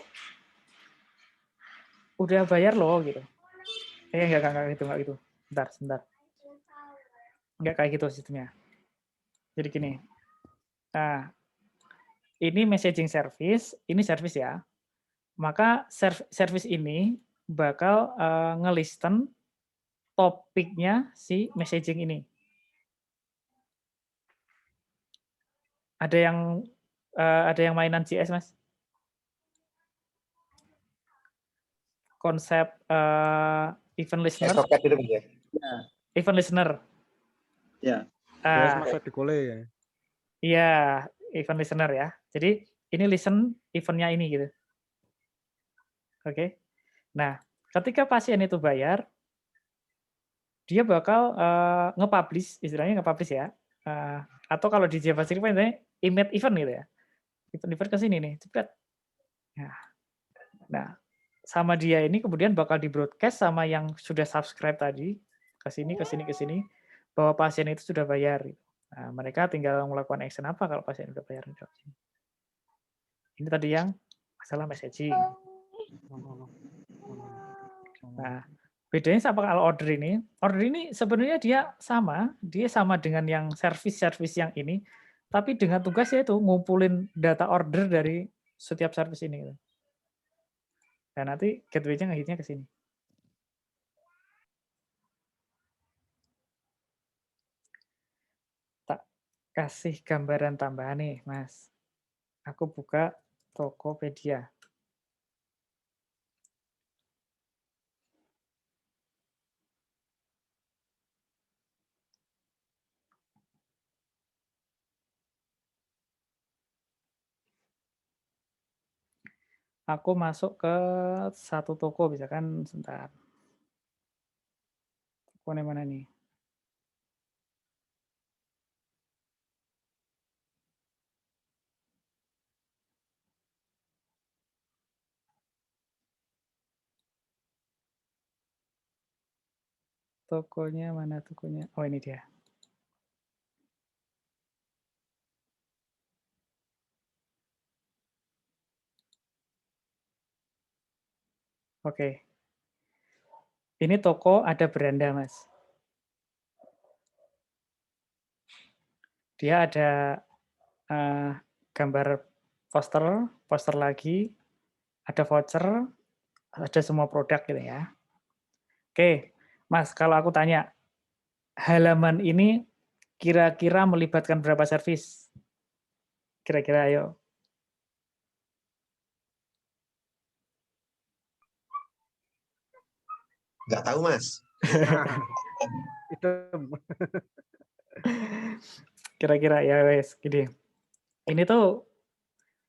udah bayar loh gitu. Enggak gitu. Sebentar. Enggak kayak gitu sistemnya. Jadi gini. Nah, ini messaging service, ini service ya. Maka service ini bakal ngelisten topiknya si messaging ini. Ada yang mainan JS, Mas? Konsep event listener. Soket itu Mas ya. Event listener. Ya. Terus masuk di kole ya. Iya, event listener ya. Jadi ini listen eventnya ini gitu. Oke. Nah, ketika pasien itu bayar, dia bakal nge-publish, istilahnya nge-publish ya. Atau kalau di JavaScript namanya emit event gitu ya. Event ke sini nih, cepet. Nah, sama dia ini kemudian bakal di-broadcast sama yang sudah subscribe tadi, ke sini, bahwa pasien itu sudah bayar. Nah, mereka tinggal melakukan action apa kalau pasien sudah bayar. Ini tadi yang masalah messaging. Nah, bedanya sama kalau order ini sebenarnya dia sama dengan yang service yang ini, tapi dengan tugasnya itu ngumpulin data order dari setiap service ini. Dan nanti gateway-nya ngehitnya ke sini. Tak kasih gambaran tambahan nih, Mas. Aku buka Tokopedia. Aku masuk ke satu toko, misalkan sebentar. Toko mana nih? Tokonya mana tokonya? Oh, ini dia. Oke. Ini toko ada beranda, Mas. Dia ada gambar poster lagi, ada voucher, ada semua produk gitu ya. Oke, Mas, kalau aku tanya, halaman ini kira-kira melibatkan berapa servis? Kira-kira ayo. Nggak tahu, Mas. Kira-kira ya wes gini. Ini tuh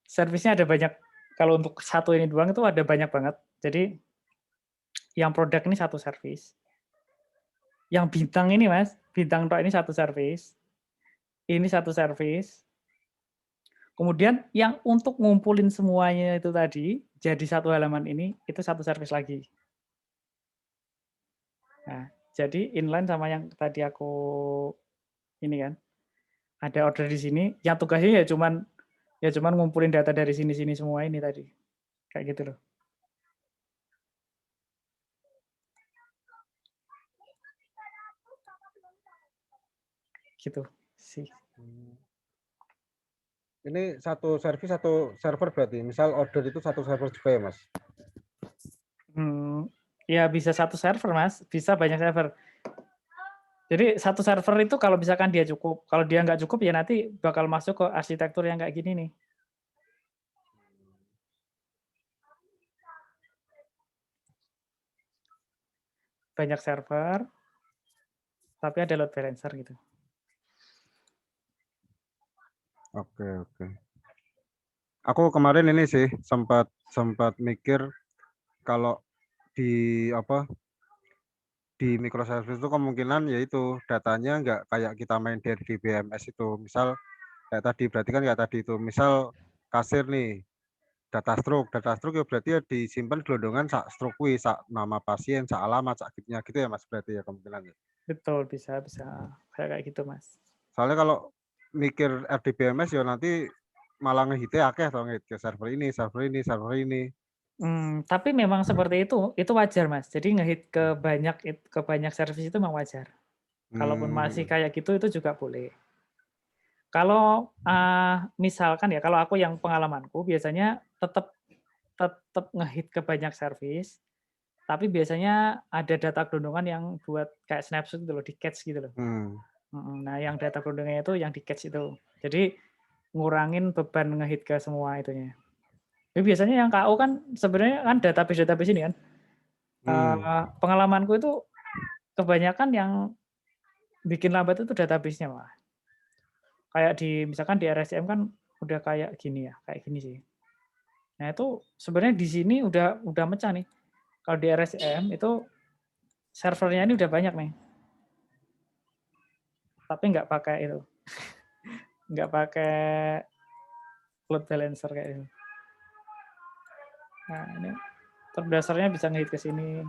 servisnya ada banyak. Kalau untuk satu ini doang itu ada banyak banget. Jadi yang produk ini satu servis. Yang bintang ini, Mas, bintang tok ini satu servis. Ini satu servis. Kemudian yang untuk ngumpulin semuanya itu tadi jadi satu halaman ini itu satu servis lagi. Nah, jadi inline sama yang tadi aku ini kan. Ada order di sini, yang tugasnya ya cuman ngumpulin data dari sini semua ini tadi. Kayak gitu loh. Gitu sih. Ini satu servis satu server berarti. Misal order itu satu server juga ya, Mas? Ya bisa satu server, Mas. Bisa banyak server. Jadi satu server itu kalau misalkan dia cukup, kalau dia nggak cukup ya nanti bakal masuk ke arsitektur yang kayak gini nih. Banyak server, tapi ada load balancer gitu. Oke. Aku kemarin ini sih sempat mikir kalau di microservice itu kemungkinan yaitu datanya nggak kayak kita main di BMS itu. Misal kayak tadi, berarti kan kayak tadi itu. Misal kasir nih, data stroke ya berarti ya disimpan gelondongan sak stroke kuwi, sak nama pasien, sak alamat, sak kitnya gitu ya, Mas, berarti ya kemungkinan. Betul, bisa kayak gitu, Mas. Soalnya kalau mikir RDBMS ya nanti malah ngehite akeh to ngehit ke server ini. Tapi memang seperti itu wajar, Mas. Jadi ngehit ke banyak servis itu memang wajar. Kalaupun masih kayak gitu itu juga boleh. Kalau misalkan ya, kalau aku yang pengalamanku biasanya tetap ngehit ke banyak service, tapi biasanya ada data gelondongan yang buat kayak snapshot gitu loh, di-catch gitu loh. Nah, yang data gelondongannya itu yang di-catch itu. Jadi ngurangin beban ngehit ke semua itunya. Tapi biasanya yang KO kan sebenarnya kan database ini kan. Pengalamanku itu kebanyakan yang bikin lambat itu database-nya malah. Kayak misalkan di RSCM kan udah kayak gini ya, kayak gini sih. Nah itu sebenarnya di sini udah mecah nih. Kalau di RSCM itu servernya ini udah banyak nih. Tapi nggak pakai itu. Nggak pakai load balancer kayak itu. Nah ini terdasarnya bisa ngehit ke sini.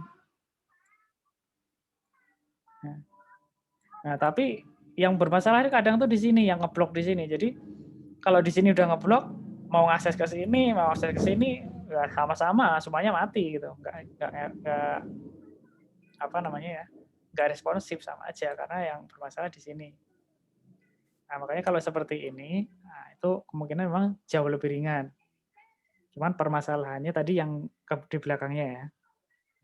Nah tapi yang bermasalah kadang tuh di sini, yang ngeblok di sini. Jadi kalau di sini udah ngeblok, mau ngakses ke sini, mau akses ke sini, ya sama-sama, semuanya mati gitu. Nggak apa namanya ya, nggak responsif, sama aja karena yang bermasalah di sini. Nah makanya kalau seperti ini, nah itu kemungkinan memang jauh lebih ringan. Cuman permasalahannya tadi yang di belakangnya ya,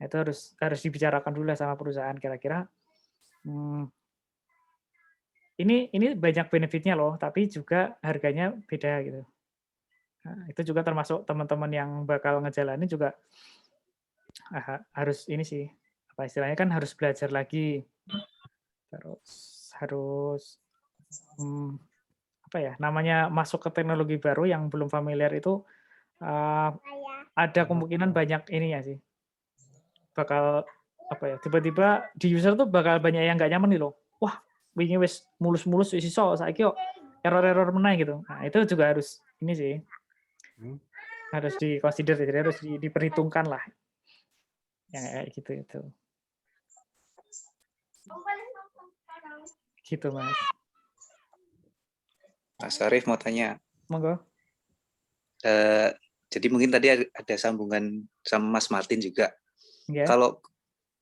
itu harus dibicarakan dulu sama perusahaan kira-kira. Ini banyak benefitnya loh, tapi juga harganya beda gitu. Nah, itu juga termasuk teman-teman yang bakal ngejalanin juga harus ini sih, apa istilahnya kan harus belajar lagi, terus harus apa ya namanya masuk ke teknologi baru yang belum familiar itu ada kemungkinan banyak ini ya sih, bakal apa ya tiba-tiba di user tuh bakal banyak yang nggak nyaman nih loh. Wah, wingi wis mulus-mulus wis iso saiki kok error-error meneh gitu. Nah, itu juga harus ini sih. Harus di-consider, jadi harus diperhitungkan lah. Yang kayak gitu itu. Gitu, Mas. Mas Arief mau tanya. Monggo. Jadi mungkin tadi ada sambungan sama Mas Martin juga. Yeah. Kalau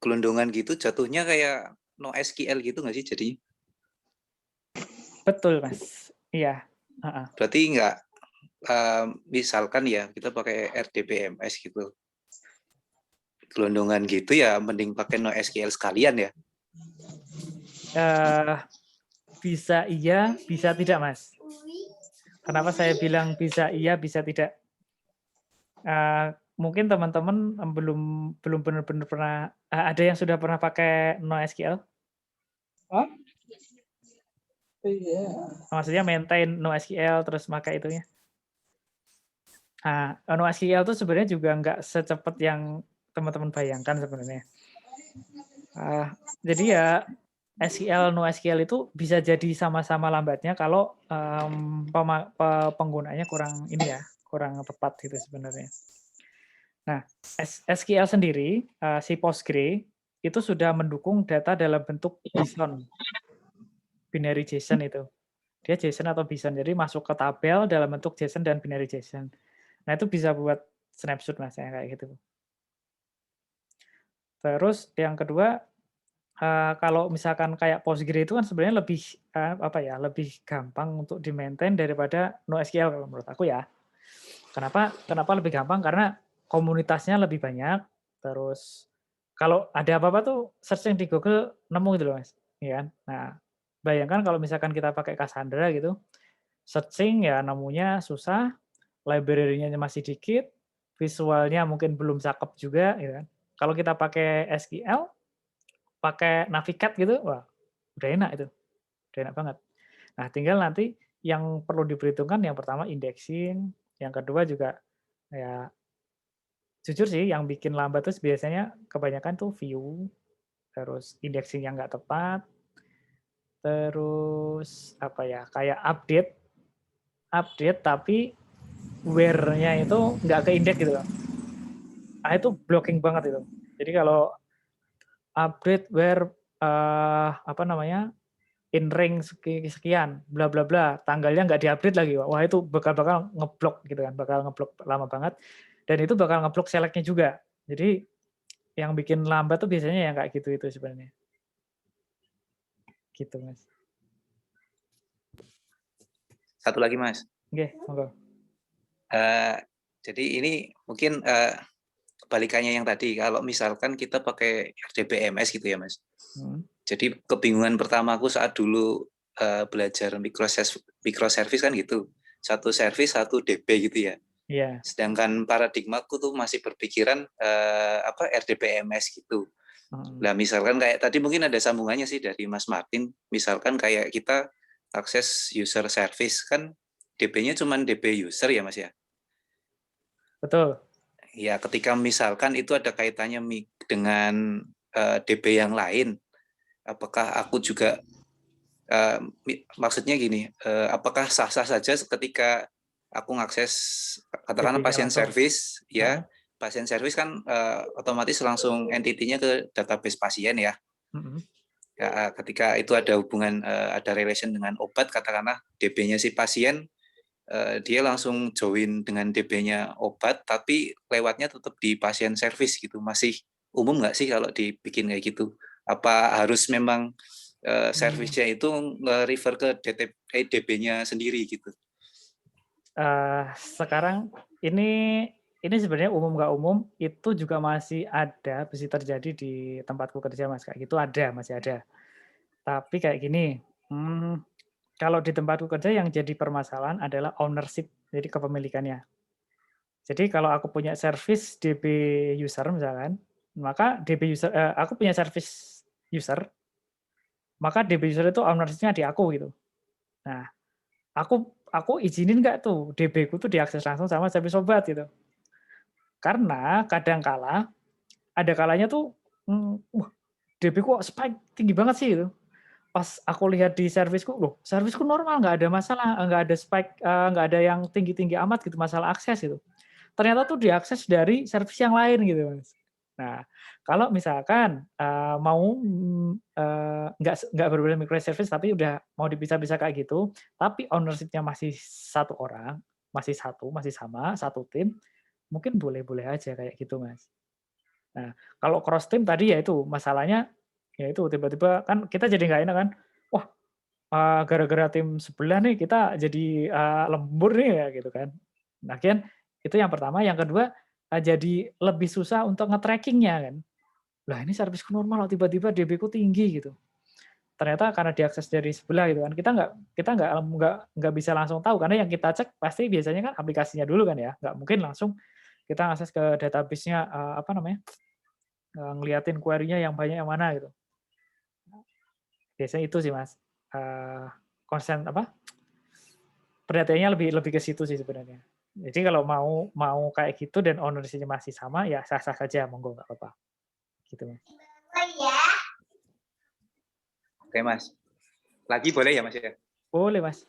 gelondongan gitu jatuhnya kayak NoSQL gitu nggak sih jadinya? Betul, Mas. Iya. Berarti nggak, misalkan ya kita pakai RDBMS gitu. Gelondongan gitu ya mending pakai NoSQL sekalian ya? Bisa iya, bisa tidak, Mas. Kenapa saya bilang bisa iya, bisa tidak? Mungkin teman-teman belum benar-benar pernah, ada yang sudah pernah pakai NoSQL? Iya. Maksudnya maintain NoSQL terus pakai itunya? Nah, NoSQL itu sebenarnya juga nggak secepat yang teman-teman bayangkan sebenarnya. Jadi ya SQL, NoSQL itu bisa jadi sama-sama lambatnya kalau penggunanya kurang tepat gitu sebenarnya. Nah, SQL sendiri, si Postgre itu sudah mendukung data dalam bentuk JSON, binary JSON itu. Dia JSON atau Bison, jadi masuk ke tabel dalam bentuk JSON dan binary JSON. Nah itu bisa buat snapshot Mas, ya kayak gitu. Terus yang kedua, kalau misalkan kayak Postgre itu kan sebenarnya lebih lebih gampang untuk di-maintain daripada NoSQL kalau menurut aku ya. Kenapa lebih gampang? Karena komunitasnya lebih banyak. Terus kalau ada apa-apa tuh searching di Google nemu gitu loh Mas, ya kan. Nah, bayangkan kalau misalkan kita pakai Cassandra gitu, searching ya nemunya susah, library-nya masih dikit, visualnya mungkin belum cakep juga, gitu kan. Kalau kita pakai SQL, pakai Navicat gitu, wah udah enak itu, udah enak banget. Nah tinggal nanti yang perlu diperhitungkan yang pertama indexing, yang kedua juga ya jujur sih yang bikin lambat tuh biasanya kebanyakan tuh view, terus indexing yang nggak tepat, terus apa ya kayak update tapi where-nya itu nggak ke indeks gitu loh. Nah itu blocking banget itu. Jadi kalau update where in rank sekian bla bla bla, tanggalnya nggak diupdate lagi, wah itu bakal ngeblok gitu kan, bakal ngeblok lama banget, dan itu bakal ngeblok select-nya juga. Jadi yang bikin lambat tuh biasanya yang kayak gitu itu sebenarnya. Gitu Mas. satu lagi Mas. Oke, monggo. Jadi ini mungkin kebalikannya yang tadi, kalau misalkan kita pakai RDBMS gitu ya Mas. Jadi kebingungan pertamaku saat dulu belajar microservice kan gitu. Satu service, satu DB gitu ya. Iya. Sedangkan paradigmaku tuh masih berpikiran RDBMS gitu. Nah, misalkan kayak tadi mungkin ada sambungannya sih dari Mas Martin. Misalkan kayak kita akses user service kan DB-nya cuma DB user ya Mas ya. Betul. Ya, ketika misalkan itu ada kaitannya dengan DB yang lain, apakah aku juga maksudnya gini, apakah sah-sah saja ketika aku ngakses katakanlah pasien service ya, pasien service kan otomatis langsung entity-nya ke database pasien ya. Ya, ketika itu ada hubungan ada relation dengan obat, katakanlah DB-nya si pasien, dia langsung join dengan DB-nya obat, tapi lewatnya tetap di pasien service gitu. Masih umum nggak sih kalau dibikin kayak gitu? Apa harus memang service-nya itu nge-refer ke DB-nya sendiri gitu? Sekarang ini sebenarnya umum nggak umum, itu juga masih ada, bisa terjadi di tempatku kerja Mas, kayak gitu masih ada. Tapi kayak gini, kalau di tempatku kerja yang jadi permasalahan adalah ownership, jadi kepemilikannya. Jadi kalau aku punya service DB user misalkan, maka DB user aku punya service user, maka DB user itu ownership-nya di aku gitu. Nah, aku izinin nggak tuh DB-ku tuh diakses langsung sama service obat gitu. Karena kadangkala ada kalanya tuh, wah DB kok spike tinggi banget sih gitu. Pas aku lihat di servisku, loh servisku normal, nggak ada masalah, nggak ada spike, nggak ada yang tinggi-tinggi amat gitu masalah akses gitu. Ternyata tuh diakses dari servis yang lain gitu Mas. Nah, kalau misalkan mau nggak berbeda microservice tapi udah mau dipisah-pisah kayak gitu, tapi ownership-nya masih satu orang, masih sama, satu tim, mungkin boleh-boleh aja kayak gitu Mas. Nah, kalau cross tim tadi ya itu masalahnya, ya itu tiba-tiba kan kita jadi nggak enak kan, wah gara-gara tim sebelah nih kita jadi lembur nih ya gitu kan. Nah kan itu yang pertama, yang kedua jadi lebih susah untuk nge-tracking-nya kan. Lah ini servisku normal kok tiba-tiba DB-ku tinggi gitu. Ternyata karena diakses dari sebelah gitu kan, kita nggak bisa langsung tahu karena yang kita cek pasti biasanya kan aplikasinya dulu kan ya, nggak mungkin langsung kita akses ke database-nya ngeliatin query-nya yang banyak yang mana gitu. Biasanya itu sih Mas, konsen perhatiannya lebih ke situ sih sebenarnya. Jadi kalau mau kayak gitu dan ownership-nya masih sama ya sah-sah saja, monggo nggak apa-apa. Gitu Mas. Oke Mas. Lagi boleh ya Mas ya? Boleh Mas.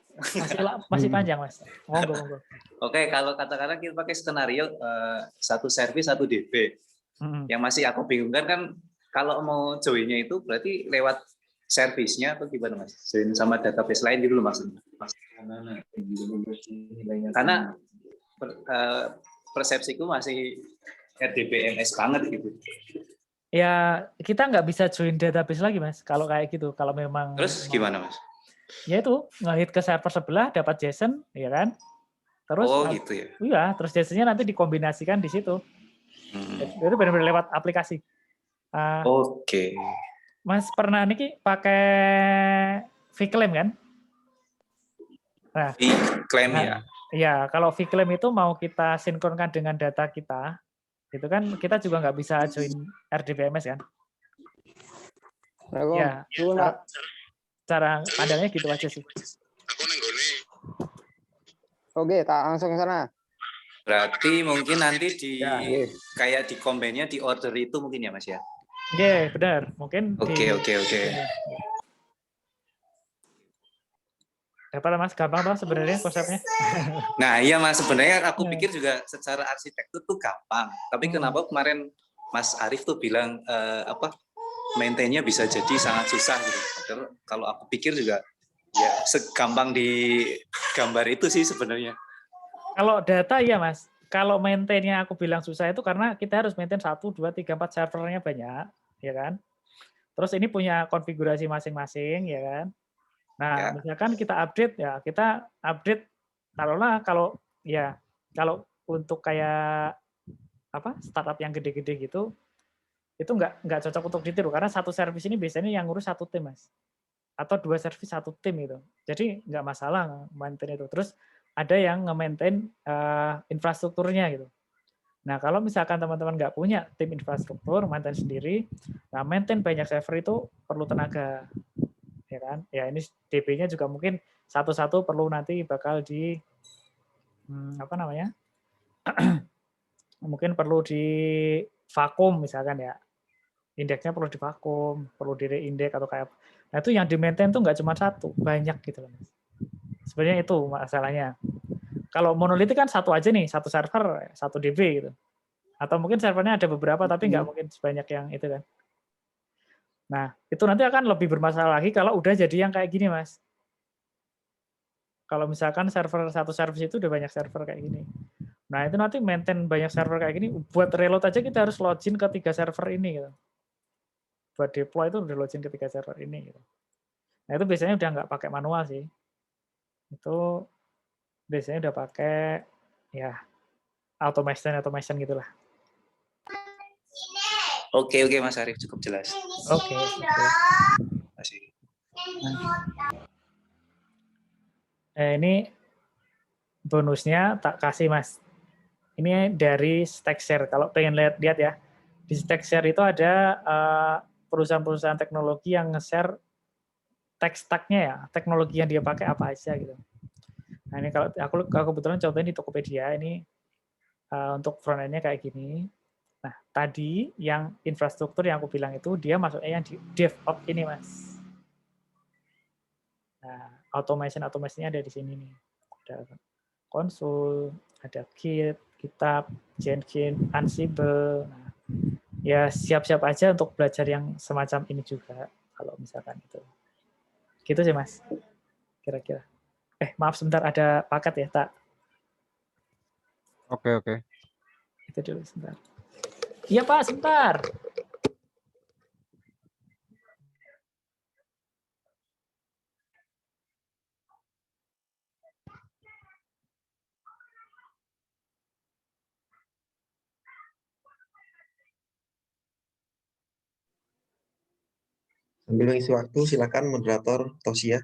Masih panjang Mas. Monggo. Oke, kalau katakanlah kita pakai skenario satu service satu DB. Yang masih aku bingungkan kan kalau mau join-nya itu berarti lewat service-nya atau gimana Mas? Join sama database lain gitu maksudnya. Karena persepsiku masih RDBMS banget gitu. Ya, kita nggak bisa join database lagi, Mas, kalau kayak gitu. Kalau memang Terus gimana, Mas? Ya itu, nge-hit ke server sebelah, dapat JSON, ya kan? Terus, gitu ya? Iya, terus JSON-nya nanti dikombinasikan di situ. Itu benar-benar lewat aplikasi. Oke. Mas pernah niki pakai vClaim kan? Nah, vClaim ya? Iya, kalau vClaim itu mau kita sinkronkan dengan data kita, itu kan kita juga nggak bisa join RDBMS kan? Ya, cara pandangnya gitu aja sih. Oke, tak langsung ke sana. Berarti mungkin nanti kayak di combine-nya di order itu mungkin ya Mas ya? Iya, benar. Mungkin Oke. Dapat Mas, gampang toh sebenarnya konsepnya. Nah iya Mas, sebenarnya aku pikir juga secara arsitektur tuh gampang. Tapi kenapa kemarin Mas Arief tuh bilang maintain-nya bisa jadi sangat susah gitu. Padahal kalau aku pikir juga ya segampang di gambar itu sih sebenarnya. Kalau data iya Mas. Kalau maintain-nya aku bilang susah itu karena kita harus maintain 1, 2, 3, 4 servernya banyak, ya kan? Terus ini punya konfigurasi masing-masing, ya kan? Nah, misalkan kita update taruhlah kalau untuk kayak startup yang gede-gede gitu, itu nggak cocok untuk ditiru karena satu servis ini biasanya yang ngurus satu tim, Mas. Atau 2 servis satu tim gitu. Jadi nggak masalah maintain itu. Terus ada yang nge-maintain infrastrukturnya gitu. Nah, kalau misalkan teman-teman nggak punya tim infrastruktur, maintain sendiri, nah maintain banyak server itu perlu tenaga. Ya kan? Ya ini DB-nya juga mungkin satu-satu perlu nanti bakal di mungkin perlu di vakum misalkan ya. Indeksnya perlu di vakum, perlu di reindeks atau kayak. Nah, itu yang di-maintain tuh nggak cuma satu, banyak gitu loh. Sebenarnya itu masalahnya. Kalau monolitik kan satu aja nih, satu server, satu DB gitu. Atau mungkin servernya ada beberapa, tapi nggak mungkin sebanyak yang itu kan. Nah, itu nanti akan lebih bermasalah lagi kalau udah jadi yang kayak gini, Mas. Kalau misalkan satu servis itu udah banyak server kayak gini. Nah, itu nanti maintain banyak server kayak gini, buat reload aja kita harus login ke 3 server ini gitu. Buat deploy itu udah login ke 3 server ini gitu. Nah, itu biasanya udah nggak pakai manual sih. Itu biasanya udah pakai ya automation gitulah. Oke, Mas Arief, cukup jelas. Oke. Terima kasih. Ini bonusnya tak kasih, Mas. Ini dari Stackshare. Kalau pengen lihat ya, di Stackshare itu ada perusahaan-perusahaan teknologi yang nge-share tech stack-nya ya, teknologi yang dia pakai apa aja gitu. Nah, ini kalau aku kebetulan cobain di Tokopedia ini untuk front end-nya kayak gini. Nah, tadi yang infrastruktur yang aku bilang itu dia masuknya yang di DevOps ini, Mas. Nah, automation-nya ada di sini nih. Ada konsul, ada Git, GitHub, Jenkins, Ansible. Nah, ya siap-siap aja untuk belajar yang semacam ini juga kalau misalkan itu. Gitu sih, Mas. Kira-kira. Maaf sebentar, ada paket ya, Tak. Oke. Itu dulu sebentar. Iya, Pak, sebentar. Sambil mengisi waktu, silakan moderator Tosia.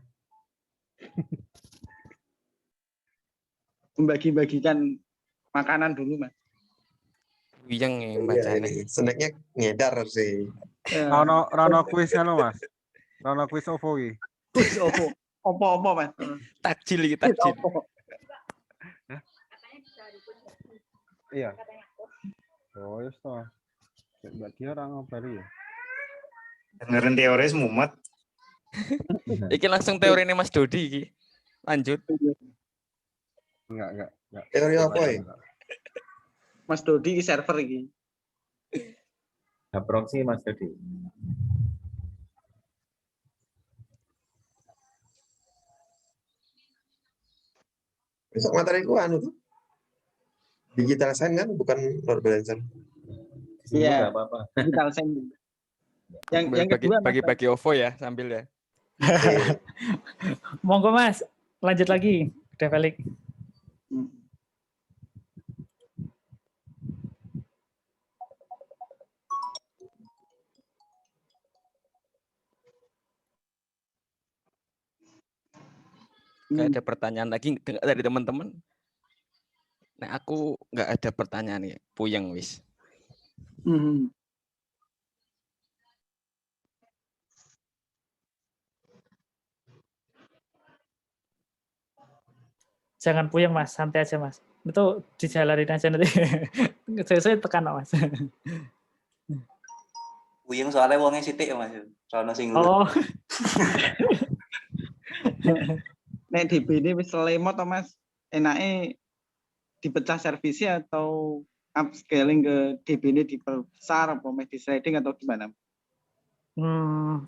Membagi-bagikan makanan dulu, Mas. Yang bacanya. Snacknya ngedar sih. Rano kuisnya lo, Mas. Rano kuis OVO iki. Kuis OVO. Apa-apa, Mas? Takjil iki, takjil. Iya. Oh, ya toh. Mbak Dia orang ngobari ya. Dengerin teori mumet. Iki langsung teori ini Mas Dodi iki. Lanjut. Enggak. Teori apa ya? Mas Dodi server iki. Proxy Mas Dodi. Besok materiku anu tuh. Digital sign kan, bukan load balancer. Iya, apa-apa. Digital sign. Yang kedua bagi-bagi OVO ya sambil ya. Monggo, Mas. Lanjut lagi, udah balik. Nggak ada pertanyaan lagi dari teman-teman. Nah, aku nggak ada pertanyaan nih, puyeng wis. Jangan puyeng, Mas, santai aja, Mas. Itu dijalanin aja nanti. Saya tekan, Mas. Puyeng soalnya wongnya sithik ya, Mas. Soalnya sing Oh. Nek DB ini wis lemot to, Mas. Enake dipecah servisnya atau upscaling ke DB ini diperbesar apa di sliding atau gimana?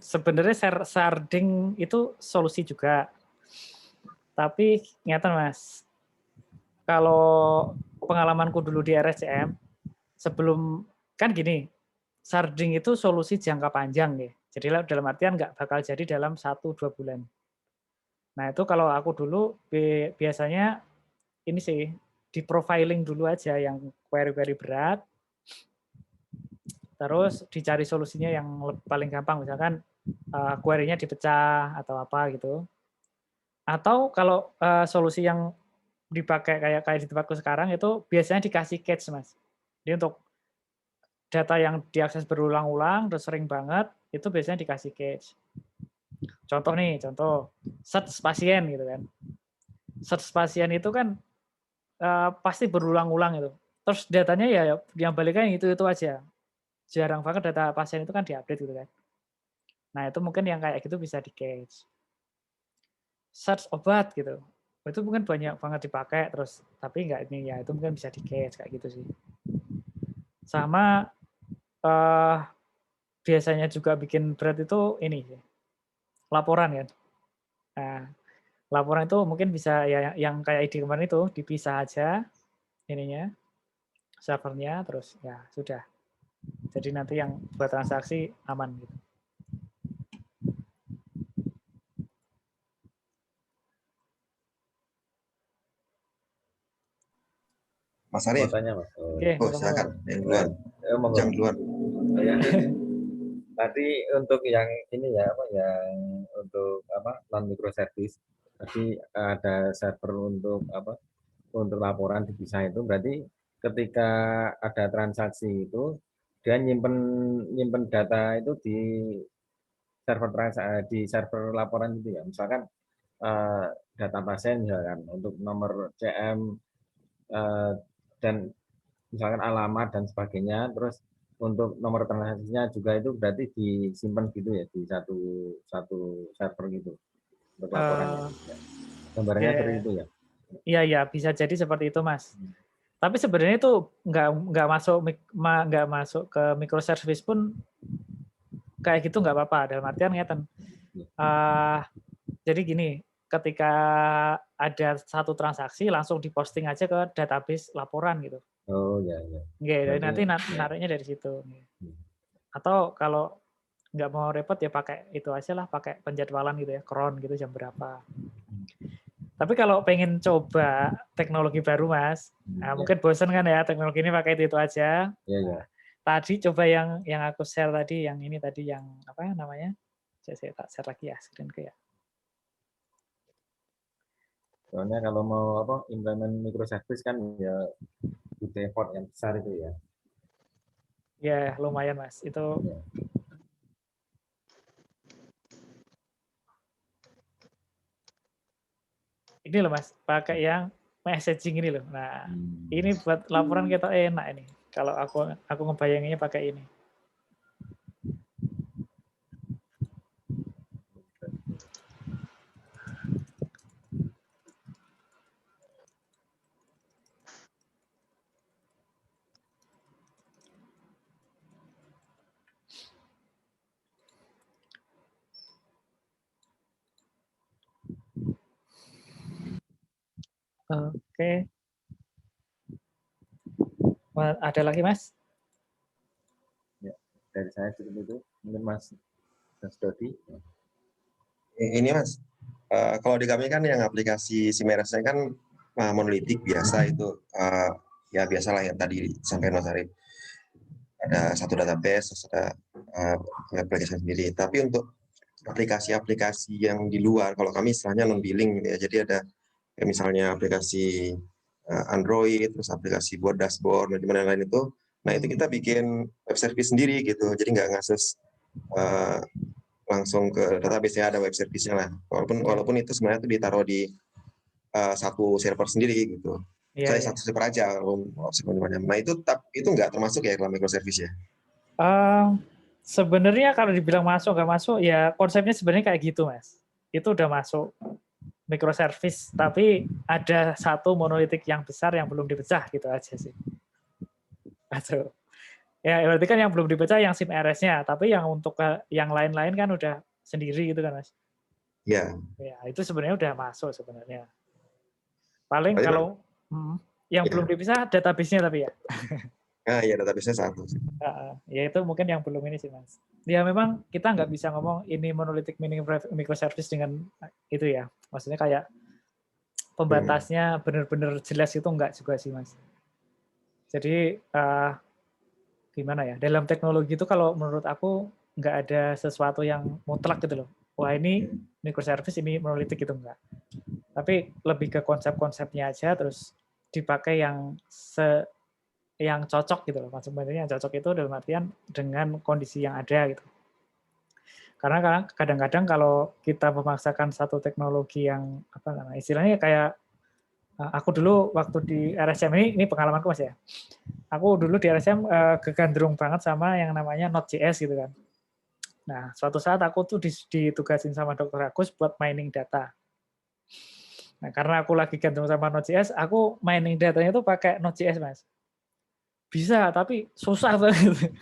Sebenarnya sharding itu solusi juga. Tapi ngeten, Mas. Kalau pengalamanku dulu di RSCM, sebelum kan gini, sharding itu solusi jangka panjang ya. Jadi dalam artian nggak bakal jadi dalam 1-2 bulan. Nah, itu kalau aku dulu biasanya ini sih, di profiling dulu aja yang query-query berat, terus dicari solusinya yang paling gampang, misalkan query-nya dipecah atau apa gitu. Atau kalau solusi yang dipakai kayak di tempatku sekarang itu biasanya dikasih cache, Mas. Jadi untuk data yang diakses berulang-ulang terus sering banget itu biasanya dikasih cache. Contoh search pasien gitu kan. Search pasien itu kan pasti berulang-ulang itu. Terus datanya ya yang baliknya itu aja. Jarang banget data pasien itu kan diupdate gitu kan. Nah, itu mungkin yang kayak gitu bisa di cache. Search obat gitu. Itu mungkin banyak banget dipakai terus tapi enggak ini ya itu mungkin bisa di cache kayak gitu sih. Sama biasanya juga bikin berat itu ini laporan kan. Nah, laporan itu mungkin bisa ya yang kayak ide kemarin itu dipisah aja ininya servernya terus ya sudah. Jadi nanti yang buat transaksi aman gitu. Mas Arif. Tanya, Mas. Oh, silakan. Yang duluan. Jam duluan. Tadi untuk yang ini ya apa yang untuk apa non microservice tadi ada server untuk apa untuk laporan dipisah itu berarti ketika ada transaksi itu dia nyimpen data itu di server laporan gitu ya, misalkan data pasien misalkan untuk nomor CM dan misalkan alamat dan sebagainya, terus untuk nomor transaksinya juga itu berarti disimpan gitu ya di satu server gitu untuk laporannya. Gambarnya seperti itu ya. Iya, bisa jadi seperti itu, Mas. Tapi sebenarnya itu nggak masuk ke microservice pun kayak gitu nggak apa-apa. Dalam artian ngeten. Jadi gini, ketika ada satu transaksi langsung diposting aja ke database laporan gitu. Oh ya. Nanti nariknya dari situ. Atau kalau nggak mau repot ya pakai itu aja lah, pakai penjadwalan gitu ya, cron gitu jam berapa. Tapi kalau pengen coba teknologi baru, Mas, mungkin bosan kan ya teknologi ini pakai itu aja. Iya. Tadi coba yang aku share tadi, yang ini tadi yang apa namanya? Saya tak share lagi ya screen-ku ya. Soalnya kalau mau apa implement microservice kan ya butuh effort yang besar itu ya. Ya, lumayan, Mas. Itu ini loh, Mas, pakai yang messaging ini loh. Nah, ini buat laporan kita enak ini. Kalau aku ngebayanginnya pakai ini. Oke. Ada lagi, Mas? Ya, dari saya cukup itu. Mungkin Mas Dodi. Ini Mas, kalau di kami kan yang aplikasi Simeresnya kan monolitik biasa itu, ya biasalah yang tadi disampaikan Mas Arif. Ada satu database, terus ada aplikasi sendiri. Tapi untuk aplikasi-aplikasi yang di luar, kalau kami istilahnya non-billing gitu ya. Jadi ada ya misalnya aplikasi Android, terus aplikasi buat dashboard, dan lain-lain itu. Nah itu kita bikin web service sendiri gitu. Jadi nggak ngakses langsung ke database ya, ada web service-nya lah. Walaupun itu sebenarnya itu ditaruh di satu server sendiri gitu. Saya satu server aja. Nah itu nggak termasuk ya dalam microservice ya? Sebenarnya kalau dibilang masuk nggak masuk ya konsepnya sebenarnya kayak gitu, Mas. Itu udah masuk microservice, tapi ada satu monolitik yang besar yang belum dipecah gitu aja sih. Atau ya berarti kan yang belum dipecah yang SIMRS-nya, tapi yang untuk yang lain-lain kan udah sendiri gitu kan, Mas. Iya. Ya, itu sebenarnya udah masuk sebenarnya. Paling kalau yang belum dipisah database-nya tapi ya. Nah, ya database-nya satu. Ya itu mungkin yang belum ini sih, Mas. Ya memang kita nggak bisa ngomong ini monolithic microservice dengan itu ya. Maksudnya kayak pembatasnya benar-benar jelas itu enggak juga sih, Mas. Jadi gimana ya? Dalam teknologi itu kalau menurut aku nggak ada sesuatu yang mutlak gitu loh. Wah ini microservice, ini monolitik gitu enggak. Tapi lebih ke konsep-konsepnya aja, terus dipakai yang cocok gitu loh. Maksudnya yang cocok itu dalam artian dengan kondisi yang ada gitu. Karena kadang-kadang kalau kita memaksakan satu teknologi yang apa namanya istilahnya kayak aku dulu waktu di RSM ini pengalamanku Mas ya. Aku dulu di RSM kegandrung banget sama yang namanya Node.js gitu kan. Nah, suatu saat aku tuh ditugasin sama Dr. Agus buat mining data. Nah, karena aku lagi gandrung sama Node.js, aku mining datanya tuh pakai Node.js, Mas. Bisa, tapi susah banget.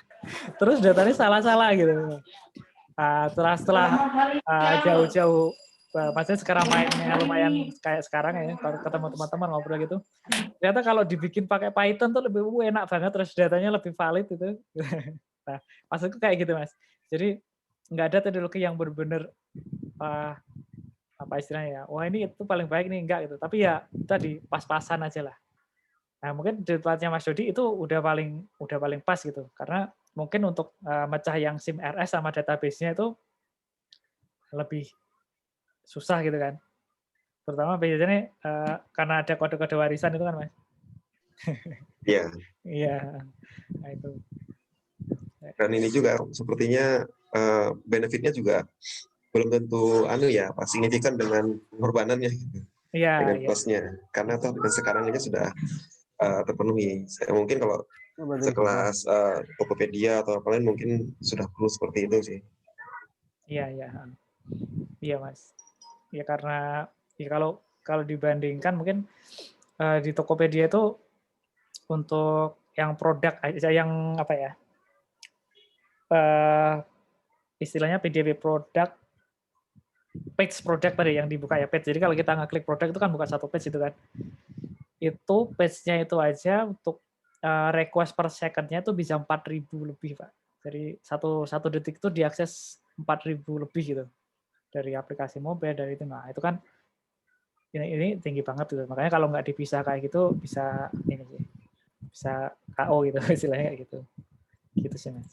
Terus datanya salah-salah gitu. Setelah jauh-jauh, maksudnya sekarang mainnya lumayan kayak sekarang ya, kalau ketemu teman-teman ngobrol gitu, ternyata kalau dibikin pakai Python tuh lebih enak banget, terus datanya lebih valid itu. Nah, maksudku kayak gitu Mas. Jadi nggak ada teknologi yang benar-benar apa istilahnya ya, wah ini itu paling baik nih, enggak gitu. Tapi ya tadi pas-pasan aja lah. Nah mungkin di tempatnya Mas Dodi itu udah paling pas gitu, karena mungkin untuk mecah yang SIM RS sama database-nya itu lebih susah gitu kan. Terutama biasanya karena ada kode-kode warisan itu kan Mas. Iya. Iya. Nah itu. Dan ini juga sepertinya benefitnya juga belum tentu signifikan dengan pengorbanannya gitu. Iya, dengan iya. cost-nya. Karena toh sekarang aja sudah terpenuhi. Mungkin kalau sekelas Tokopedia atau apa lain mungkin sudah perlu seperti itu sih. Iya, iya. Iya, Mas. Ya karena ya kalau dibandingkan mungkin di Tokopedia itu untuk yang produk yang apa ya? Istilahnya PDW produk, page produk tadi yang dibuka ya page. Jadi kalau kita ngeklik produk itu kan buka satu page itu kan. Itu page-nya itu aja untuk request per second-nya itu bisa 4.000 lebih, Pak. Jadi satu detik itu diakses 4.000 lebih gitu. Dari aplikasi mobile, dari itu. Nah, itu kan ini tinggi banget gitu. Makanya kalau nggak dipisah kayak gitu bisa ini sih. Bisa KO gitu istilahnya kayak gitu. Gitu sih, Mas.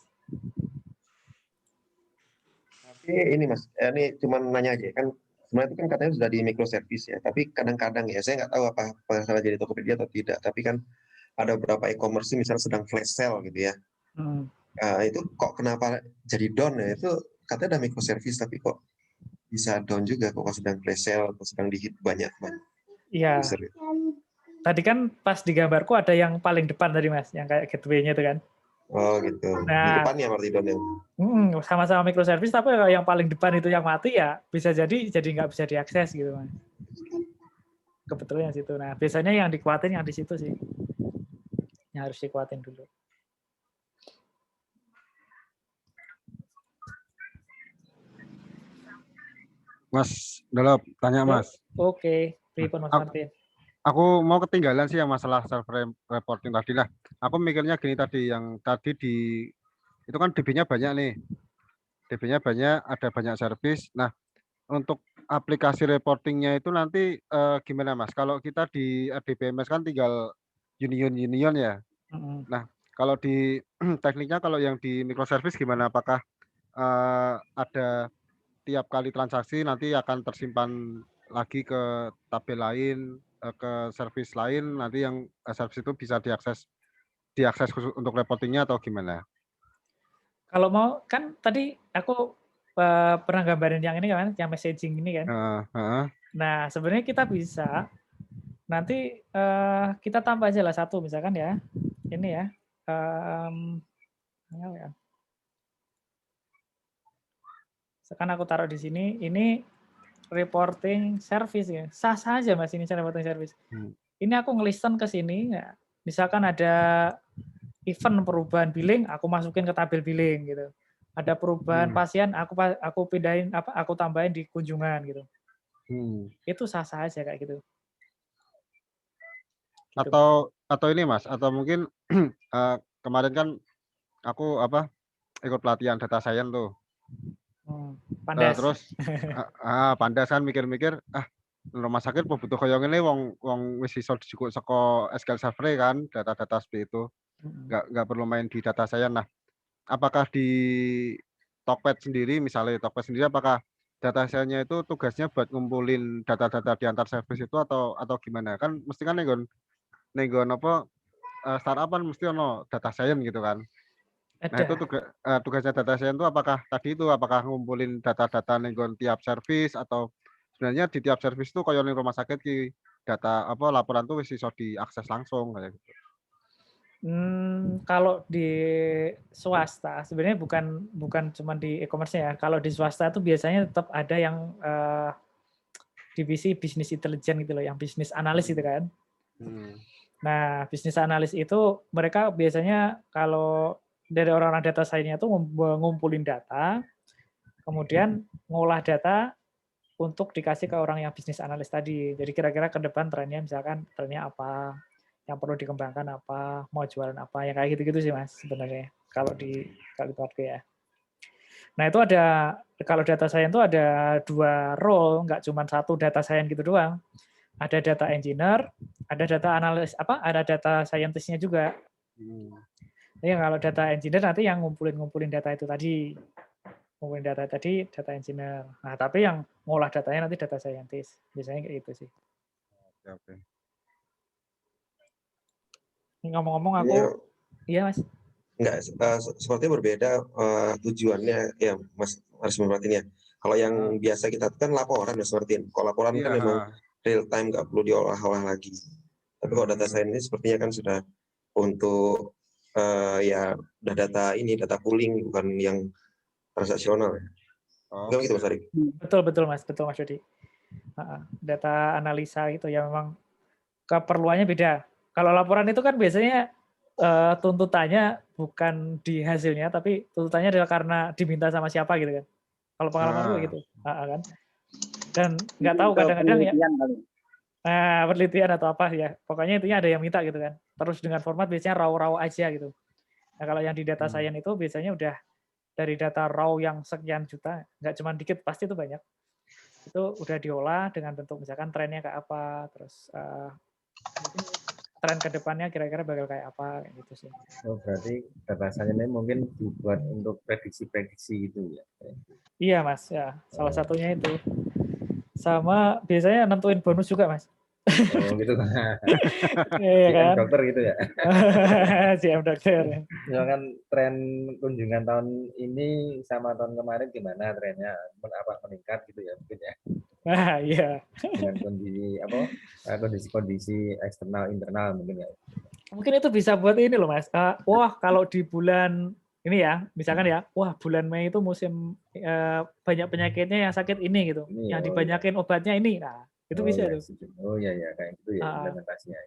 Tapi ini Mas, ini cuma nanya aja kan. Sebenarnya itu kan katanya sudah di microservice ya, tapi kadang-kadang ya saya nggak tahu apa salah jadi Tokopedia atau tidak, tapi kan ada beberapa e-commerce misalnya sedang flash sale gitu ya. Itu kok kenapa jadi down ya? Itu katanya ada microservice tapi kok bisa down juga kok sedang flash sale atau sedang di-hit banyak. Iya. Tadi kan pas di gambarku ada yang paling depan tadi Mas, yang kayak gateway-nya itu kan. Oh gitu. Di depannya berarti down-nya. Sama-sama microservice, tapi yang paling depan itu yang mati ya bisa jadi nggak bisa diakses gitu Mas. Kebetulan yang situ. Nah biasanya yang dikuatin yang di situ sih, yang harus dikuatin dulu. Mas Dolop, tanya Mas. Oke, pripun Mas Martin? Aku mau ketinggalan sih yang masalah self reporting tadi lah. Aku mikirnya gini tadi, yang tadi itu kan DB-nya banyak nih. DB-nya banyak, ada banyak service. Nah, untuk aplikasi reportingnya itu nanti gimana Mas? Kalau kita di RDBMS kan tinggal union ya. Nah, kalau di tekniknya kalau yang di microservice gimana? Apakah ada tiap kali transaksi nanti akan tersimpan lagi ke tabel lain, ke service lain, nanti yang service itu bisa diakses khusus untuk reportingnya atau gimana? Kalau mau kan tadi aku pernah gambarin yang ini kan, yang messaging ini kan. Nah sebenarnya kita bisa nanti kita tambah aja lah satu misalkan ya, ini ya. Sekarang aku taruh di sini, ini reporting service ya. Sah-sah aja Mas ini reporting service. Ini aku ngelisten ke sini, ya. Misalkan ada event perubahan billing, aku masukin ke tabel billing gitu. Ada perubahan pasien, aku pindahin aku tambahin di kunjungan gitu. Itu sah-sah aja kayak gitu. Atau ini Mas, atau mungkin kemarin kan aku ikut pelatihan data science tuh. Pandas. Terus Pandas kan mikir-mikir, rumah sakit butuh kaya ngene wong wis iso dijukuk saka SQL Server kan data-data seperti itu. Nggak perlu main di data science. Nah, apakah di Tokped sendiri misalnya Tokped sendiri apakah data science-nya itu tugasnya buat ngumpulin data-data di antar service itu atau gimana? Kan mesti kan nenggon apa startup kan mesti ono data science gitu kan. Nah, itu tugasnya data science itu apakah ngumpulin data-data nenggon tiap service atau sebenarnya di tiap service itu kaya ning rumah sakit ki data apa laporan tuh wis iso diakses langsung kayak gitu. Kalau di swasta sebenarnya bukan cuma di e-commerce ya. Kalau di swasta itu biasanya tetap ada yang divisi bisnis intelijen gitu loh, yang bisnis analis itu kan. Nah, bisnis analis itu mereka biasanya kalau dari orang-orang data science-nya itu ngumpulin data, kemudian ngolah data untuk dikasih ke orang yang bisnis analis tadi. Jadi kira-kira ke depan trennya misalkan trennya apa, yang perlu dikembangkan apa, mau jualan apa, yang kayak gitu-gitu sih Mas sebenarnya kalau di tempatku ya. Nah itu ada, kalau data science itu ada 2 role, nggak cuma satu data science gitu doang. Ada data engineer, ada data analis ada data scientist-nya juga. Jadi kalau data engineer nanti yang ngumpulin data itu tadi. Ngumpulin data tadi data engineer. Nah, tapi yang ngolah datanya nanti data scientist. Biasanya kayak gitu sih. Oke. Ngomong-ngomong aku iya Mas. Enggak, sepertinya berbeda tujuannya ya Mas harus memperhatikan ya. Kalau yang biasa kita kan laporan ya seperti ini. Kalau laporan kan memang real time nggak perlu diolah-olah lagi. Tapi kalau data science ini sepertinya kan sudah untuk ya udah data pooling bukan yang transaksional. Bukan gitu Mas Ari? Betul Mas Dodi. Data analisa itu ya memang keperluannya beda. Kalau laporan itu kan biasanya tuntutannya bukan di hasilnya, tapi tuntutannya adalah karena diminta sama siapa gitu kan. Kalau pengalaman gue gitu, kan. Dan nggak tahu kadang-kadang ya. Penelitian atau apa ya. Pokoknya intinya ada yang minta gitu kan. Terus dengan format biasanya raw aja gitu. Nah kalau yang di data science itu biasanya udah dari data raw yang sekian juta, nggak cuma dikit, pasti itu banyak. Itu udah diolah dengan bentuk misalkan trennya kayak apa, terus tren ke depannya kira-kira bakal kayak apa gitu sih. Oh, berarti data science ini mungkin dibuat untuk prediksi-prediksi gitu ya. Iya, Mas, ya. Salah satunya itu. Sama biasanya nentuin bonus juga, Mas. Oh, gitu. Iya kan? GM dokter gitu ya. GM dokter. Misalkan tren kunjungan tahun ini sama tahun kemarin gimana trennya? Apa meningkat gitu ya mungkin ya. Iya. Dengan kondisi eksternal internal mungkin ya. Mungkin itu bisa buat ini loh Mas. Wah kalau di bulan ini ya, misalkan ya, wah bulan Mei itu musim banyak penyakitnya yang sakit ini gitu, yang dibanyakin obatnya ini. Nah itu bisa tuh. Oh iya kayak gitu ya implementasinya.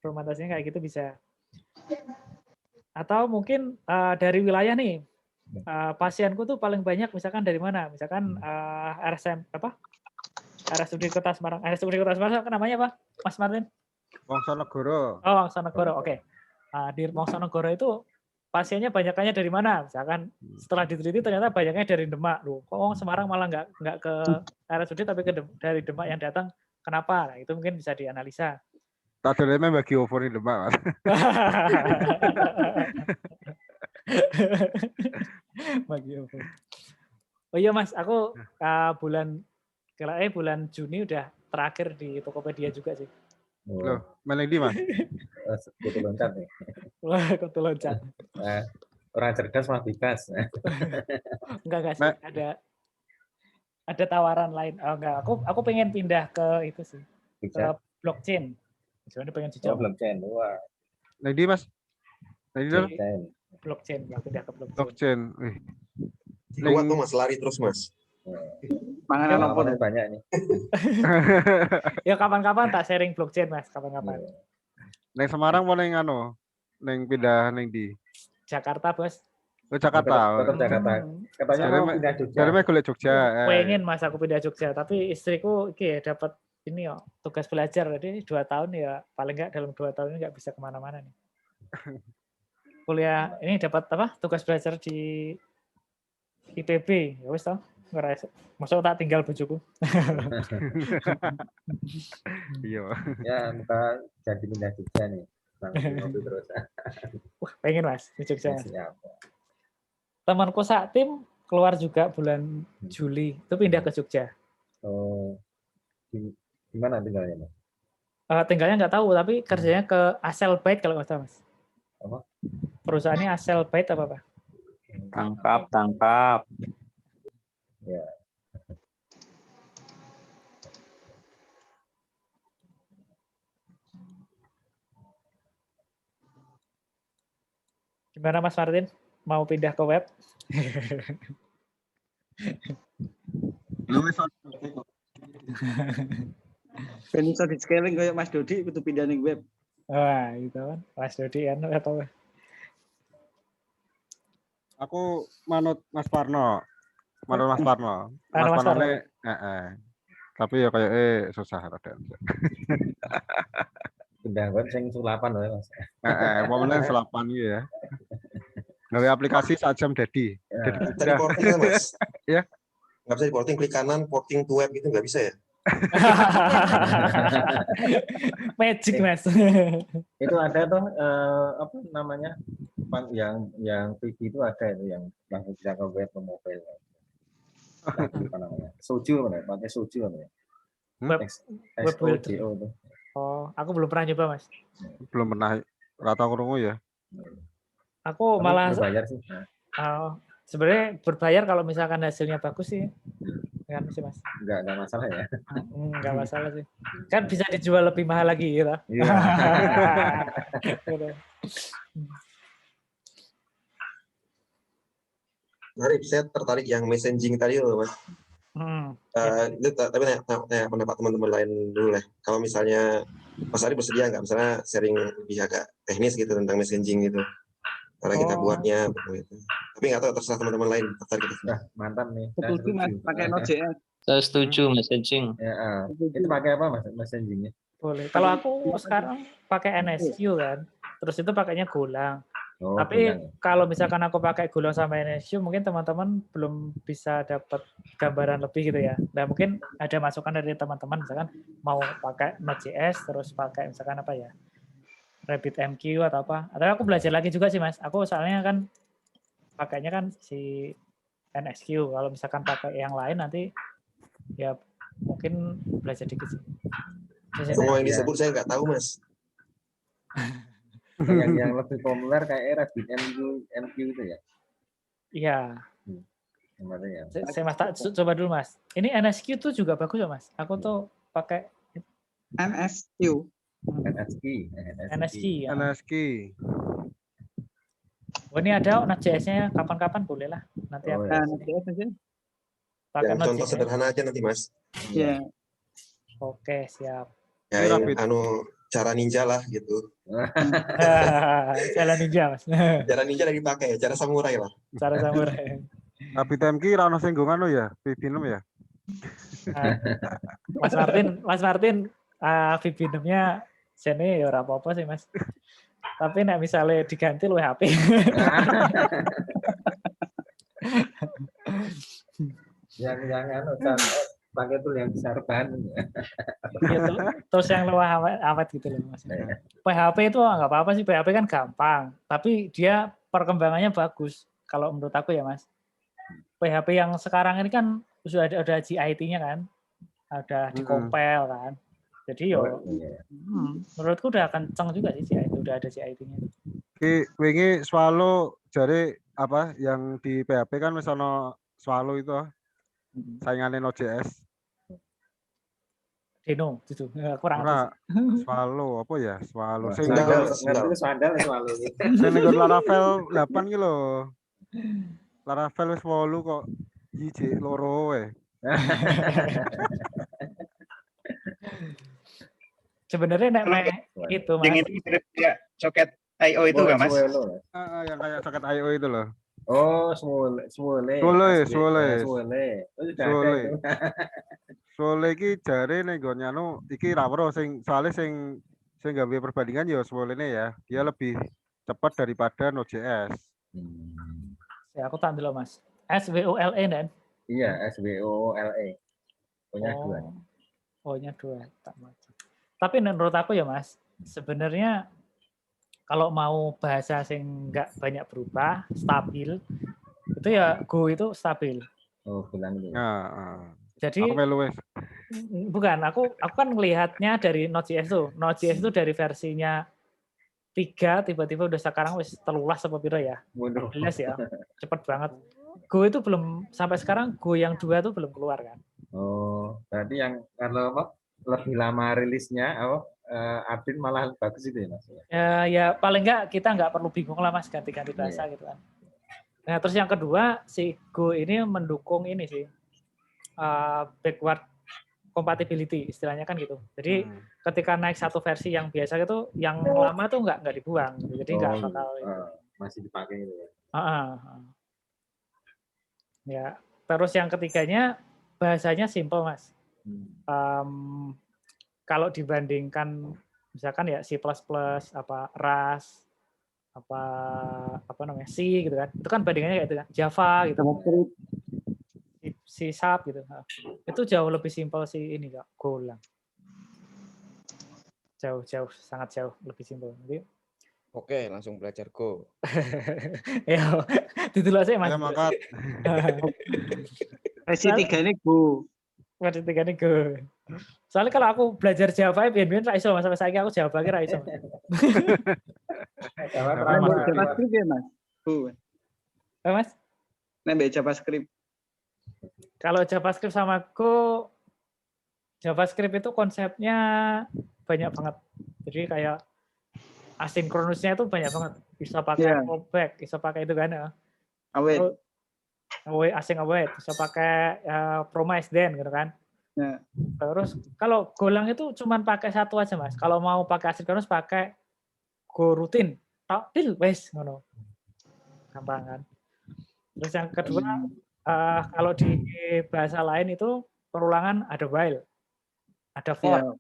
Implementasinya kayak gitu bisa. Atau mungkin dari wilayah nih. Pasienku tuh paling banyak misalkan dari mana? Misalkan RSUD Kota Semarang. RSUD Kota Semarang namanya apa, Mas Martin? Wongsonegoro. Oh, Wongsonegoro. Oke. Di Wongsonegoro itu pasiennya banyakannya dari mana? Misalkan setelah diteliti ternyata banyaknya dari Demak. Loh, kok Semarang malah nggak ke RSUD tapi dari Demak yang datang. Kenapa? Nah, itu mungkin bisa dianalisa. Tak ada bagi OVO di Demak, Mas. Bagi OVO. Oh iya Mas, aku bulan Juni udah terakhir di Tokopedia juga sih. Loh, malah di Mas? Kutu loncat nih. Wah, kutu loncat. Orang cerdas mah bebas. Enggak sih, ada tawaran lain. Oh enggak, aku pengen pindah ke itu sih. Ke blockchain. Sebenarnya pengen jujur. Blockchain. Wah. Lagi Mas? Lagi dong? Blockchain, pindah ke blockchain. Kuat tuh Mas, lari terus Mas. Panganan apa banyak nih. Ya kapan-kapan tak sharing blockchain Mas, kapan-kapan. Neng Semarang mau neng neng pindah neng di Jakarta Bos. Oh Jakarta. Tetap Jakarta. Katanya mau pindah Jogja. Jadi mau kuliah Jogja. Pengen Mas aku pindah Jogja, tapi istriku dapat ini tugas belajar, jadi 2 tahun ya paling nggak dalam 2 tahun ini nggak bisa kemana-mana nih. Kuliah ini dapat tugas belajar di IPB, ya wis toh. ngerasa. Masa tak tinggal bojoku. Iya. Ya, muka jadi pindah Jogja nih. Langsung ngopi terus. Wah, pengen Mas di Jogja. Mas. Siap. Temanku sak tim keluar juga bulan Juli, itu pindah ke Jogja. Oh, di mana tinggalnya, Mas? Tinggalnya nggak tahu, tapi kerjanya ke Aselbyte kalau nggak salah, Mas. Apa? Perusahaannya Aselbyte apa, Pak? Tangkap. Ya. Gimana Mas Martin? Mau pindah ke web? Ben iso di scaling kayak Mas Dodi kudu pindah ning web. Wah, gitu kan. Mas Dodi kan atau Aku manut Mas Parno. Mas Parno ini tapi ya kayak susah rada. Pindah web sing sulapan wae, Mas. Momennya sulapan gitu ya. Dari aplikasi saat jam Dedi. Bisa reporting kan, Mas? Ya. Nggak bisa reporting, klik kanan, porting to web gitu nggak bisa ya? Magic, Mas. Itu ada tuh apa namanya? Yang TV itu ada itu yang langsung bisa ke web ke mobile. Apa namanya? Soju apa ya? Pakai Soju apa ya? Web builder. Oh, aku belum pernah nyoba, Mas. Belum pernah rata krungu ya. Aku malah berbayar sih. Sebenarnya berbayar kalau misalkan hasilnya bagus sih. Kan sih, Mas. Enggak masalah ya. Enggak masalah sih. Kan bisa dijual lebih mahal lagi gitu. Iya. Menarik, saya tertarik yang messaging tadi loh, Mas. Itu tapi tanya pendapat teman-teman lain dulu lah. Kalau misalnya Mas Ari bersedia nggak, misalnya sharing lebih agak teknis gitu tentang messaging gitu, cara kita buatnya gitu. Tapi nggak tahu, terserah teman-teman lain tertarik gitu. Mantap nih. Setuju Mas, pakai Node.js. Saya setuju messaging. Ya, itu pakai apa Mas messagingnya? Boleh. Kalau aku sekarang pakai NSQ kan, terus itu pakainya Golang. Tapi kalau misalkan aku pakai Golang sama NSQ, mungkin teman-teman belum bisa dapat gambaran lebih gitu ya. Nah, mungkin ada masukan dari teman-teman, misalkan mau pakai Node.js, terus pakai misalkan apa ya, RabbitMQ atau apa. Atau aku belajar lagi juga sih, Mas. Aku soalnya kan pakainya kan si NSQ. Kalau misalkan pakai yang lain nanti ya mungkin belajar dikit sih. Semua yang disebut saya nggak tahu, Mas. yang lebih populer kayak RabbitMQ itu ya? Iya. Saya Mas coba dulu Mas. Ini NSQ tuh juga bagus ya Mas. Aku tuh pakai NSQ. NSQ. Oh, ini ada Node.js-nya kapan-kapan boleh lah. Nanti aku Node.js aja. Pakai contoh sederhana aja nanti Mas. Iya. Oke, siap. Ya, cara ninja lah gitu. Cara ninja, Mas. Cara ninja lagi dipakai, cara samurai lah. Cara samurai. RabbitMQ ra ono singgungan lo ya, Vibinem ya. Mas Martin, Vibinem-nya sini ya ora apa-apa sih, Mas. Tapi nek misalnya diganti lu HP. Yang pakai tool yang besar ban. Gitu. Terus yang lebih awet gitu loh Mas. PHP itu nggak apa-apa sih, PHP kan gampang, tapi dia perkembangannya bagus kalau menurut aku ya Mas. PHP yang sekarang ini kan sudah ada GIT-nya kan, ada di-compile kan. Jadi menurutku udah kenceng juga sih GIT, udah ada GIT-nya. Wingi Swallow jare apa yang di PHP kan wis ana Swallow itu saingannya Node.js. Deno gitu. Kurang Swallow apa ya? Swallow. Sing Swallow. Sing ning Laravel 8 ki lho. Laravel wis 8 kok jiji loro wae. Sebenarnya nek itu Mas. Yang itu ya soket IO itu enggak Mas? Yang kayak soket IO itu loh. Oh, Swole iki jare ning nggon anu iki ra weruh sing gawe perbandingan ya Swole-ne ya. Dia lebih cepat daripada Node.js. Ya aku tak ndelok Mas. SWOLE dan Iya, SWOLE. Punya dua. O-nya 2. Tapi menurut aku ya Mas, sebenarnya kalau mau bahasa yang nggak banyak berubah, stabil, itu ya Go itu stabil. Oh, bulan itu. Jadi aku melu wes. Bukan, aku kan melihatnya dari Node.js tuh. Node.js itu dari versinya 3 tiba-tiba udah sekarang wis 13 apa piro ya? 14 ya. Cepet banget. Go itu belum sampai sekarang Go yang 2 tuh belum keluar kan. Oh, berarti yang kalau apa lebih lama rilisnya update malah bagus itu ya Mas. Ya paling enggak kita nggak perlu bingung lah Mas ganti-ganti bahasa gitu kan. Nah, terus yang kedua si Go ini mendukung ini sih backward compatibility istilahnya kan gitu. Jadi ketika naik satu versi yang biasa itu, yang lama tuh nggak dibuang. Jadi nggak bakal masih dipakai itu ya. Ya. Terus yang ketiganya bahasanya simple Mas. Kalau dibandingkan misalkan ya C++, apa Rust, apa namanya C gitu kan, itu kan bandingannya kayak itu kan Java gitu. C# gitu. Itu jauh lebih simpel sih ini Kak, Golang. Jauh, sangat jauh lebih simpel. Jadi oke, langsung belajar Go. Ya, ditulis aja Mas. Mangkat. Versi 3 ini Go. Versi 3 ini Go. Soalnya kalau aku belajar Java, biar ra iso Mas, sampai saiki aku Java ki ra iso. JavaScript ya Mas? Go. Mas? Nek JavaScript. Kalau JavaScript sama Go, JavaScript itu konsepnya banyak banget. Jadi kayak asinkronusnya itu banyak banget. Bisa pakai callback, bisa pakai itu kan ya. Await. Async await, bisa pakai promise then gitu kan. Terus kalau Golang itu cuman pakai satu aja Mas. Kalau mau pakai asinkronus pakai Go rutin. Tok wes ngono. Gampang kan. Terus yang kedua kalau di bahasa lain itu perulangan ada while, ada for,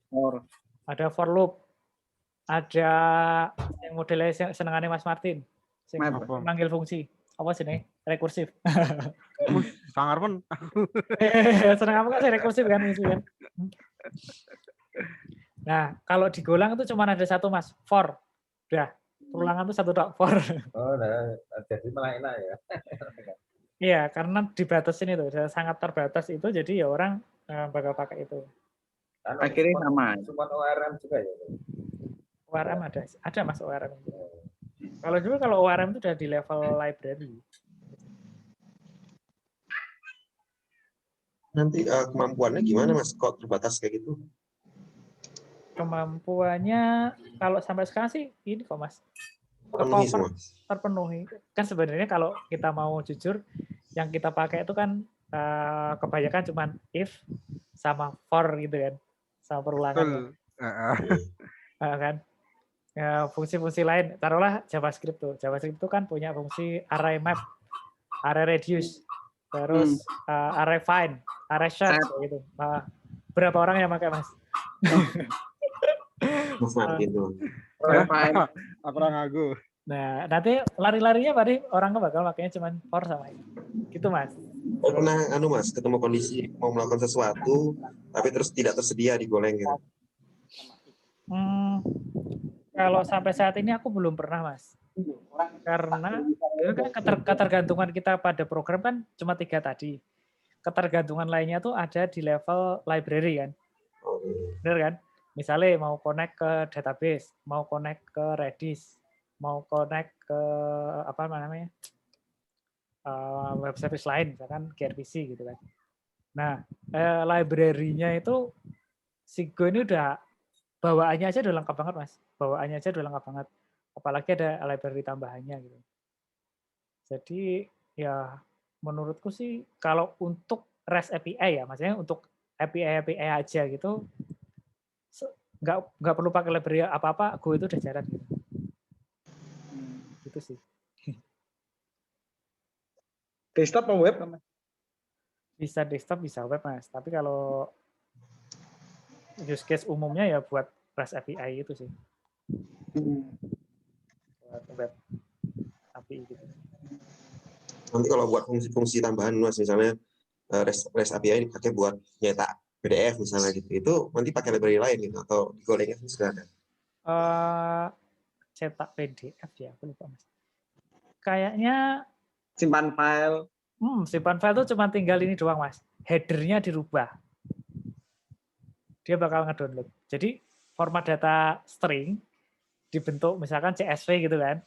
ada for loop, ada yang modelnya senengannya Mas Martin, manggil fungsi apa sih nih rekursif. Sangar pun. Seneng apa kan rekursif kan itu kan. Nah kalau di Golang itu cuma ada satu Mas, for, udah perulangan itu satu dok for. Oh, nah, jadi malah enak ya. Iya, karena dibatasin itu, sangat terbatas itu, jadi ya orang bakal pakai itu. Akhirnya sama. Cuma ORM juga ya? ORM ada Mas ORM. Kalau dulu kalau ORM itu udah di level library. Nanti kemampuannya gimana Mas? Kok terbatas kayak gitu? Kemampuannya kalau sampai sekarang sih ini kok Mas. Terpenuhi. Kan sebenarnya kalau kita mau jujur, yang kita pakai itu kan kebanyakan cuman if sama for gitu kan, sama perulangan. Kan. Ya, fungsi-fungsi lain, taruhlah JavaScript tuh. JavaScript itu kan punya fungsi array map, array reduce, terus array find, array search gitu. Berapa orang yang pakai Mas? Mas Martin tuh. Aku orang aku. Nah, nanti lari-larinya berarti orang bakal makanya cuma for sama itu. Gitu Mas. Saya pernah Mas ketemu kondisi mau melakukan sesuatu tapi terus tidak tersedia di Golang gitu. Kalau sampai saat ini aku belum pernah Mas. Karena kan ketergantungan kita pada program kan cuma 3 tadi. Ketergantungan lainnya tuh ada di level library kan. Benar kan? Misalnya mau connect ke database, mau connect ke Redis, mau connect ke apa namanya web service lain, misalkan gRPC gitu kan. Nah, library-nya itu si Go ini udah bawaannya aja udah lengkap banget Mas. Bawaannya aja udah lengkap banget. Apalagi ada library tambahannya gitu. Jadi ya menurutku sih kalau untuk REST API ya, maksudnya untuk API aja gitu, nggak perlu pakai library apa-apa, Go itu udah jalan gitu. Itu sih. Desktop atau web Mas? Bisa desktop, bisa web Mas. Tapi kalau use case umumnya ya buat REST API itu sih. Buat web API gitu. Nanti kalau buat fungsi-fungsi tambahan Mas, misalnya REST API dipakai buat nyetak PDF misalnya gitu. Itu nanti pakai library lain gitu atau di Golang sudah ada? Cetak PDF ya, aku lupa Mas. Kayaknya simpan file. Simpan file tuh cuma tinggal ini doang Mas. Header-nya dirubah. Dia bakal ngedownload. Jadi format data string dibentuk misalkan CSV gitu kan.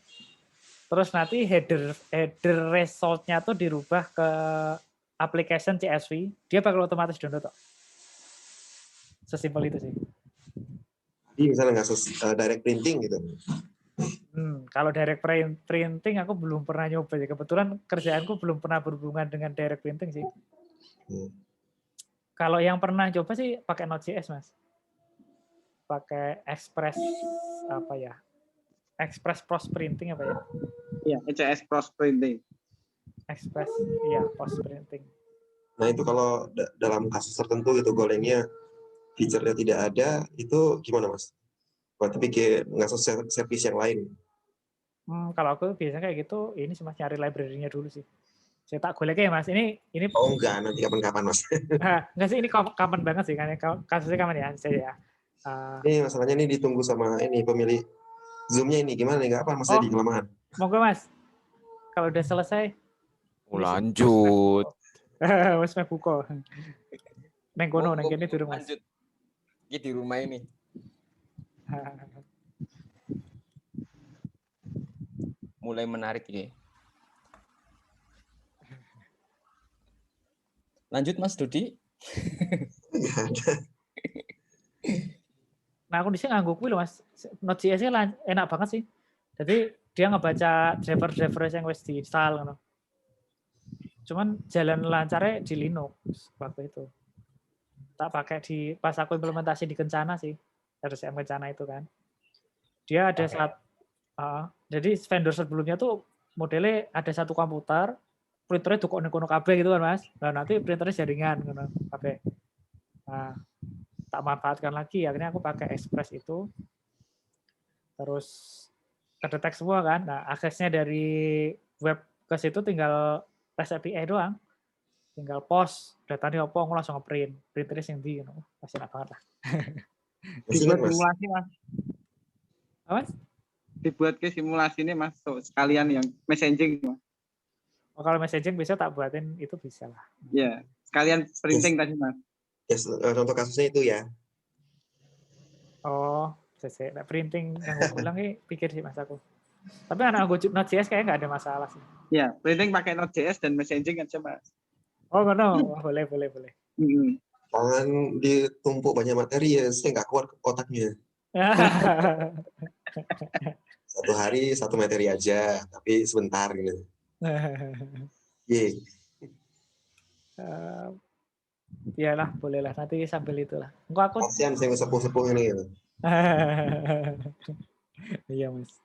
Terus nanti header result-nya tuh dirubah ke application CSV, dia bakal otomatis download. Sesimpel itu sih. Jadi misalnya nggak direct printing gitu. Kalau direct printing aku belum pernah nyoba. Kebetulan kerjaanku belum pernah berhubungan dengan direct printing sih. Kalau yang pernah coba sih pakai Node.js Mas. Pakai Express apa ya? Express Post Printing apa ya? Iya, ECS Post Printing. Express, iya Post Printing. Nah itu kalau dalam kasus tertentu gitu Golangnya feature-nya tidak ada, itu gimana Mas? Berarti bikin ngasih service yang lain? Kalau aku biasanya kayak gitu, ini sih Mas nyari library-nya dulu sih. Saya tak golek ya Mas. Ini Oh enggak, nanti kapan-kapan Mas. Enggak sih, ini kapan banget sih kan? Kasusnya kapan ya? Saya ini masalahnya ini ditunggu sama ini pemilik Zoom-nya ini gimana nih? Enggak apa Mas di kelemahan. Monggo Mas. Kalau udah selesai. Lanjut. Wes buka. Neng kono, neng kene durung Mas. Lanjut. Ini di rumah ini. Mulai menarik ini. Lanjut Mas Dodi. Nah aku di sini nganggo kuwi lho Mas. Node.js-nya enak banget sih. Jadi dia ngebaca driver yang wis diinstal ngono. Cuman jalan lancarnya di Linux waktu itu. Tak pakai pas aku implementasi di Kencana sih. RSM Kencana itu kan. Dia ada jadi vendor sebelumnya tuh modelnya ada satu komputer, printernya tuh kono kabeh gitu kan Mas. Nah nanti printernya jaringan ngono kabeh. Nah, tak manfaatkan lagi, akhirnya aku pakai Express itu. Terus kedetek semua kan. Nah, aksesnya dari web ke situ tinggal REST API doang. Tinggal post, datanya apa, aku langsung nge-print. Printernya yang di, masih enak banget lah. Dibuat simulasi Mas. Apa? Dibuat ke simulasi ini Mas, sekalian yang messaging Mas. Oh, kalau messaging bisa tak buatin, itu bisa lah. Ya, sekalian printing tadi Mas. Yes, contoh kasusnya itu ya. Oh, saya printing yang aku bilang pikir sih Mas aku. Tapi anak aku Node.js kayaknya nggak ada masalah sih. Ya, printing pakai Node.js dan messaging aja Mas. Oh, no. Boleh. Jangan ditumpuk banyak materi ya, saya nggak kuat otaknya. Satu hari satu materi aja, tapi sebentar gitu. Iyalah, bolehlah nanti sambil itulah. Enggak aku. Kasihan saya sepuh-sepuh ini. Gitu. Iya Mas.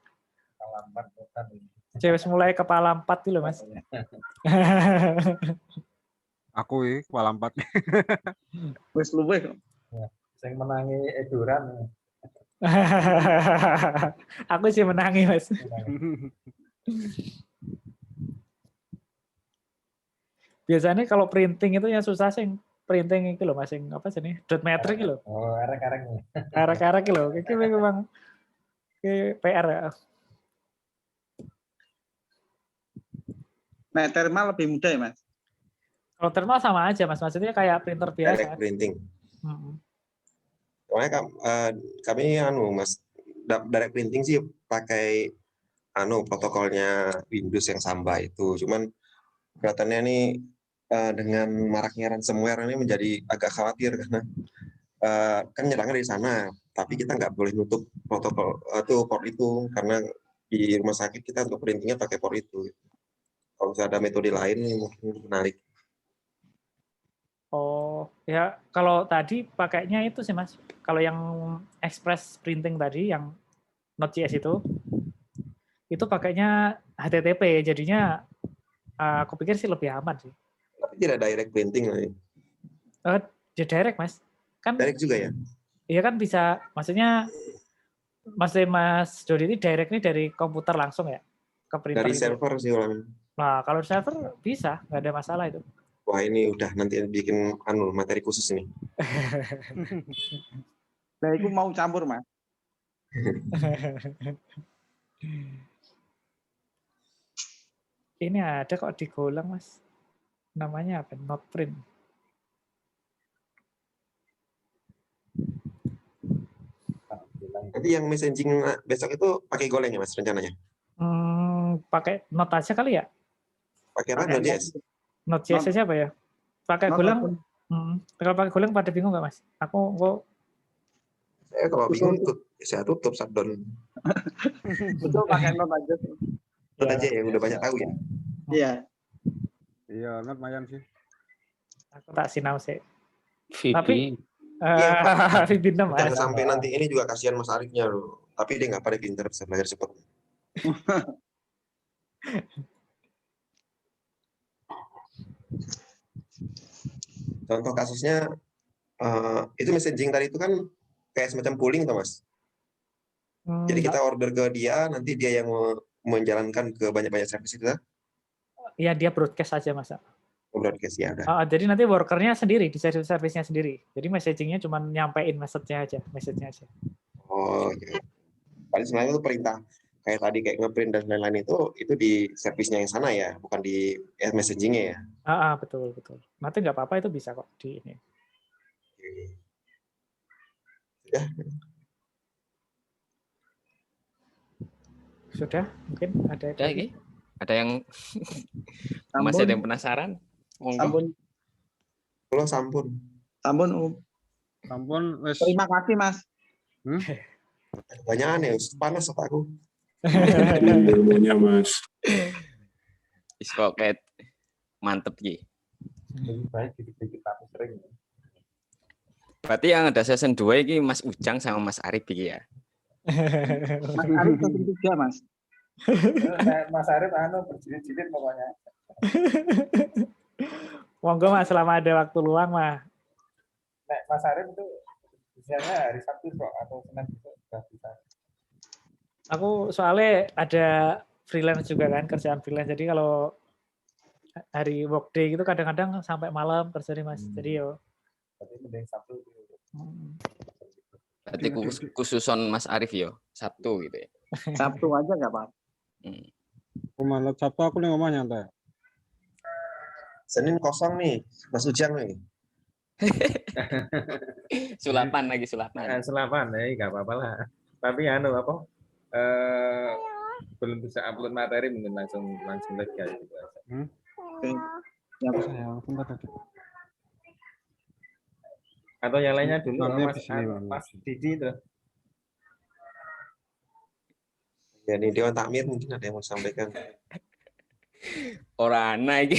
Cewek mulai kepala 4 dulu Mas. Aku kepala 4. Wis luwih kok. Sing menangi eduran. Aku sih menangi Mas. Biasanya kalau printing itu yang susah sih printing itu loh Mas, apa sih nih? Dot metric loh. Oh, arek-arek. Arek-arek loh. Iki memang PR ya. Nah, thermal lebih mudah ya Mas? Kalau thermal sama aja Mas, maksudnya kayak printer biasa. Direct printing. Soalnya kami Mas, direct printing sih pakai protokolnya Windows yang Samba itu. Cuman kelihatannya nih dengan maraknya ransomware ini menjadi agak khawatir karena kan nyerangnya dari sana, tapi kita nggak boleh nutup protokol port itu karena di rumah sakit kita untuk printingnya pakai port itu. Kalau misalnya ada metode lain mungkin menarik. Oh, ya kalau tadi pakainya itu sih Mas. Kalau yang Express printing tadi yang Node.js itu pakainya HTTP, jadinya aku pikir sih lebih aman sih. Tapi tidak direct printing lagi. Direct Mas. Kan direct juga ya? Iya kan bisa, maksudnya Mas Dodi ini direct nih dari komputer langsung ya ke printer. Dari server sih orangnya. Nah, kalau server bisa, nggak ada masalah itu. Wah, ini udah nanti bikin materi khusus ini. Nah, itu mau campur, Mas. Ini ada kok di Golang, Mas. Namanya apa? Not print. Nanti yang messaging besok itu pakai Golang ya, Mas, rencananya? Pakai Node aja kali ya? Pakai apa? Node.js? Node.js aja apa ya? Pakai Node Golang. open. Kalau pakai Golang pada bingung nggak, Mas? Saya kalau bingung saya tutup shutdown. Betul, pakai Node aja. Node aja yang udah banyak tahu ya. Iya. Iya, Node lumayan sih. Aku tak sinau sih. Vivi. Tapi Vivi 6, Mas. Jangan sampai nanti ini juga kasihan Mas Arifnya loh. Tapi dia nggak pada pinter, bisa belajar cepat. Contoh kasusnya itu messaging tadi itu kan kayak semacam pooling toh, Mas. Jadi kita order ke dia, nanti dia yang menjalankan ke banyak-banyak service itu. Iya, dia broadcast aja, Mas. Broadcast ya udah. Jadi nanti workernya sendiri di service-nya sendiri. Jadi messaging-nya cuma nyampein message-nya aja. Oh, iya. Paling sebenarnya itu perintah kayak tadi kayak ngeprint dan lain-lain itu di service-nya yang sana ya, bukan di messaging-nya ya. Betul. Nanti nggak apa-apa, itu bisa kok di ini. Ya. Sudah, mungkin ada lagi? Ada yang masih ada yang penasaran? Sampun. Kalau sampun. Sampun wes. Terima kasih, Mas. Banyak aneh, panas otakku. Ilmunya, Mas. Iskoket mantep Ki. Lebih baik dikit-dikit tapi sering. Berarti yang ada season 2 ini Mas Ujang sama Mas Arif Ki ya. Mas Arif season 3, Mas. Mas Arif berjilid-jilid pokoknya. Monggo Mas, selama ada waktu luang mah. Mas Arif itu biasanya hari Sabtu kok atau Senin itu sudah bisa. Aku soalnya ada freelance juga kan, kerjaan freelance. Jadi kalau hari workday gitu kadang-kadang sampai malam kerja nih, Mas. Jadi yo. Berarti mending Sabtu. Berarti khususon Mas Arif yo, Sabtu gitu ya. Sabtu aja nggak apa-apa. Malam Sabtu aku nih ngomong nyantai. Senin kosong nih, Mas Ujang nih. Sulapan lagi sulapan. Sulapan ya nggak apa-apa lah. Tapi belum bisa upload materi mungkin langsung lagi kayak gitu aja. Ya, atau yang lainnya dulu Mas Didi itu. Ya nih Dewan Takmir mungkin ada yang mau sampaikan. Orana iki.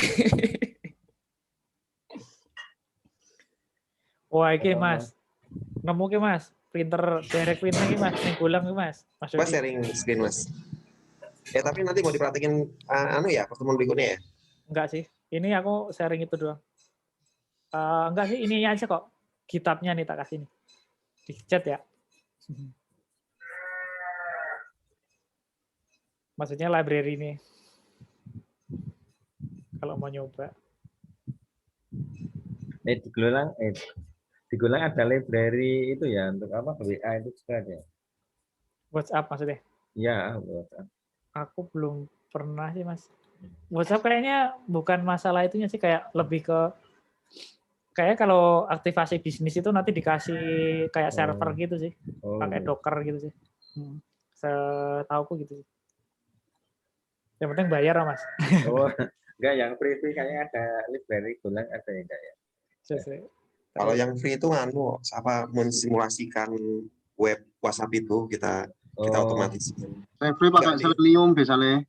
Wah, iki Mas. Nemu ki Mas, printer direct printer iki Mas, ning Golang ki Mas. Mas sharing screen Mas. Ya tapi nanti mau diperhatikan ya pertemuan berikutnya ya. Enggak sih. Ini aku sharing itu doang. Enggak sih, ini aja kok. GitHub-nya nih tak kasih nih. Di chat ya. Maksudnya library ini. Kalau mau nyoba. Di Golang ada library itu ya untuk apa? WA itu juga ada. WhatsApp maksudnya? Ya, WhatsApp. Aku belum pernah sih Mas. WhatsApp kayaknya bukan masalah itunya sih, kayak lebih ke kayak kalau aktivasi bisnis itu nanti dikasih kayak server gitu sih. Pakai Docker gitu sih. Setauku gitu sih. Yang penting bayar lah Mas. Enggak, yang free kayaknya ada library Golang ada ya enggak ya? Kalau yang free itu mensimulasikan web WhatsApp itu kita otomatis. Saya free pakai Selenium biasanya.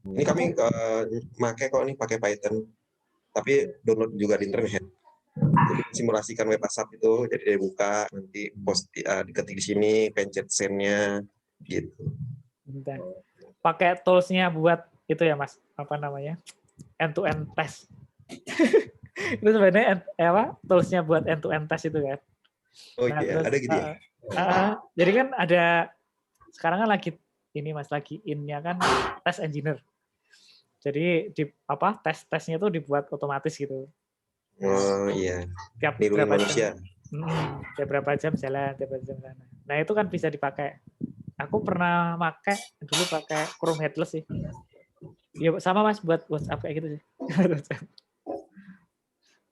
Ini kami pakai Python, tapi download juga di internet. Jadi simulasikan web WhatsApp itu, jadi dia buka nanti diketik di sini, pencet send-nya gitu. Pakai tools-nya buat itu ya Mas, apa namanya? End-to-end test. Itu sebenarnya tools-nya buat end-to-end test itu kan. Oh iya, terus, ada gitu ya. Jadi kan ada sekarang kan lagi ini Mas, lagi in-nya kan test engineer. Jadi tes-tesnya tuh dibuat otomatis gitu. Oh iya. Tiap Niruin berapa manusia. jam, tiap berapa jam jalan, tiap berapa jam jalan. Nah itu kan bisa dipakai. Aku pernah dulu pakai Chrome Headless sih. Ya sama Mas buat WhatsApp kayak gitu sih.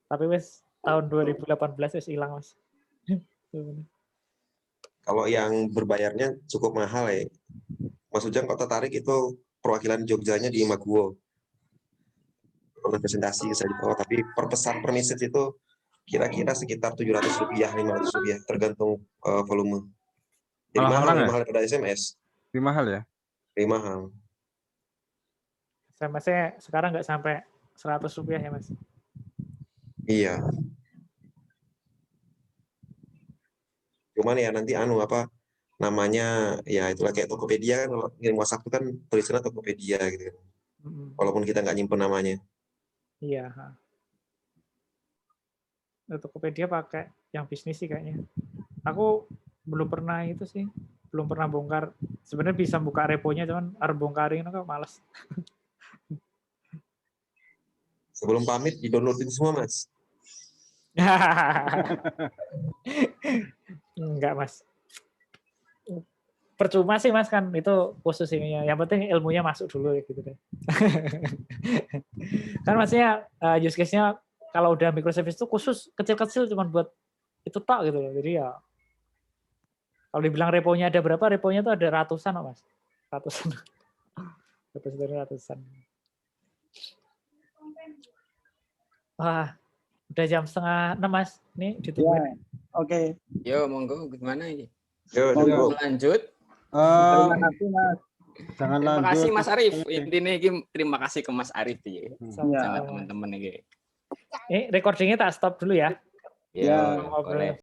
Tapi wes tahun 2018 wes hilang Mas. Kalau yang berbayarnya cukup mahal ya. Mas Ujang kok tertarik itu perwakilan Jogjanya di Maguwo. Untuk presentasi saya dibawa, tapi per pesan per message itu kira-kira sekitar Rp700, Rp500, tergantung volume. Jadi mahal, lebih mahal daripada SMS. Lebih mahal ya? Lebih mahal. SMS-nya sekarang nggak sampai Rp100 ya Mas? Iya. Cuman ya nanti namanya ya itulah kayak Tokopedia kan, kalau ngirim WhatsApp itu kan tulisannya Tokopedia gitu. Walaupun kita nggak nyimpen namanya. Iya. Tokopedia pakai yang bisnis sih kayaknya. Aku belum pernah itu sih, belum pernah bongkar. Sebenarnya bisa buka reponya, cuman harus bongkarin kok males. Sebelum pamit di-downloadin semua Mas. Enggak Mas. Percuma sih Mas kan itu khusus ininya. Yang penting ilmunya masuk dulu gitu deh. Kan maksudnya use case-nya kalau udah microservice itu khusus kecil-kecil cuma buat itu tok gitu loh. Jadi ya kalau dibilang reponya ada berapa, reponya tuh ada ratusan Mas. Ratusan. Ratusan. Wah, udah jam 5:30 Mas. Nih ditungguin. Oke. Yo, monggo gimana ini? Yo, lanjut. Terima kasih Mas. Jangan Terima lanjut. kasih Mas Arif. Intinya ini terima kasih ke Mas Arif ya. Sama teman-teman ini. Recordingnya tak stop dulu ya. Ya, boleh.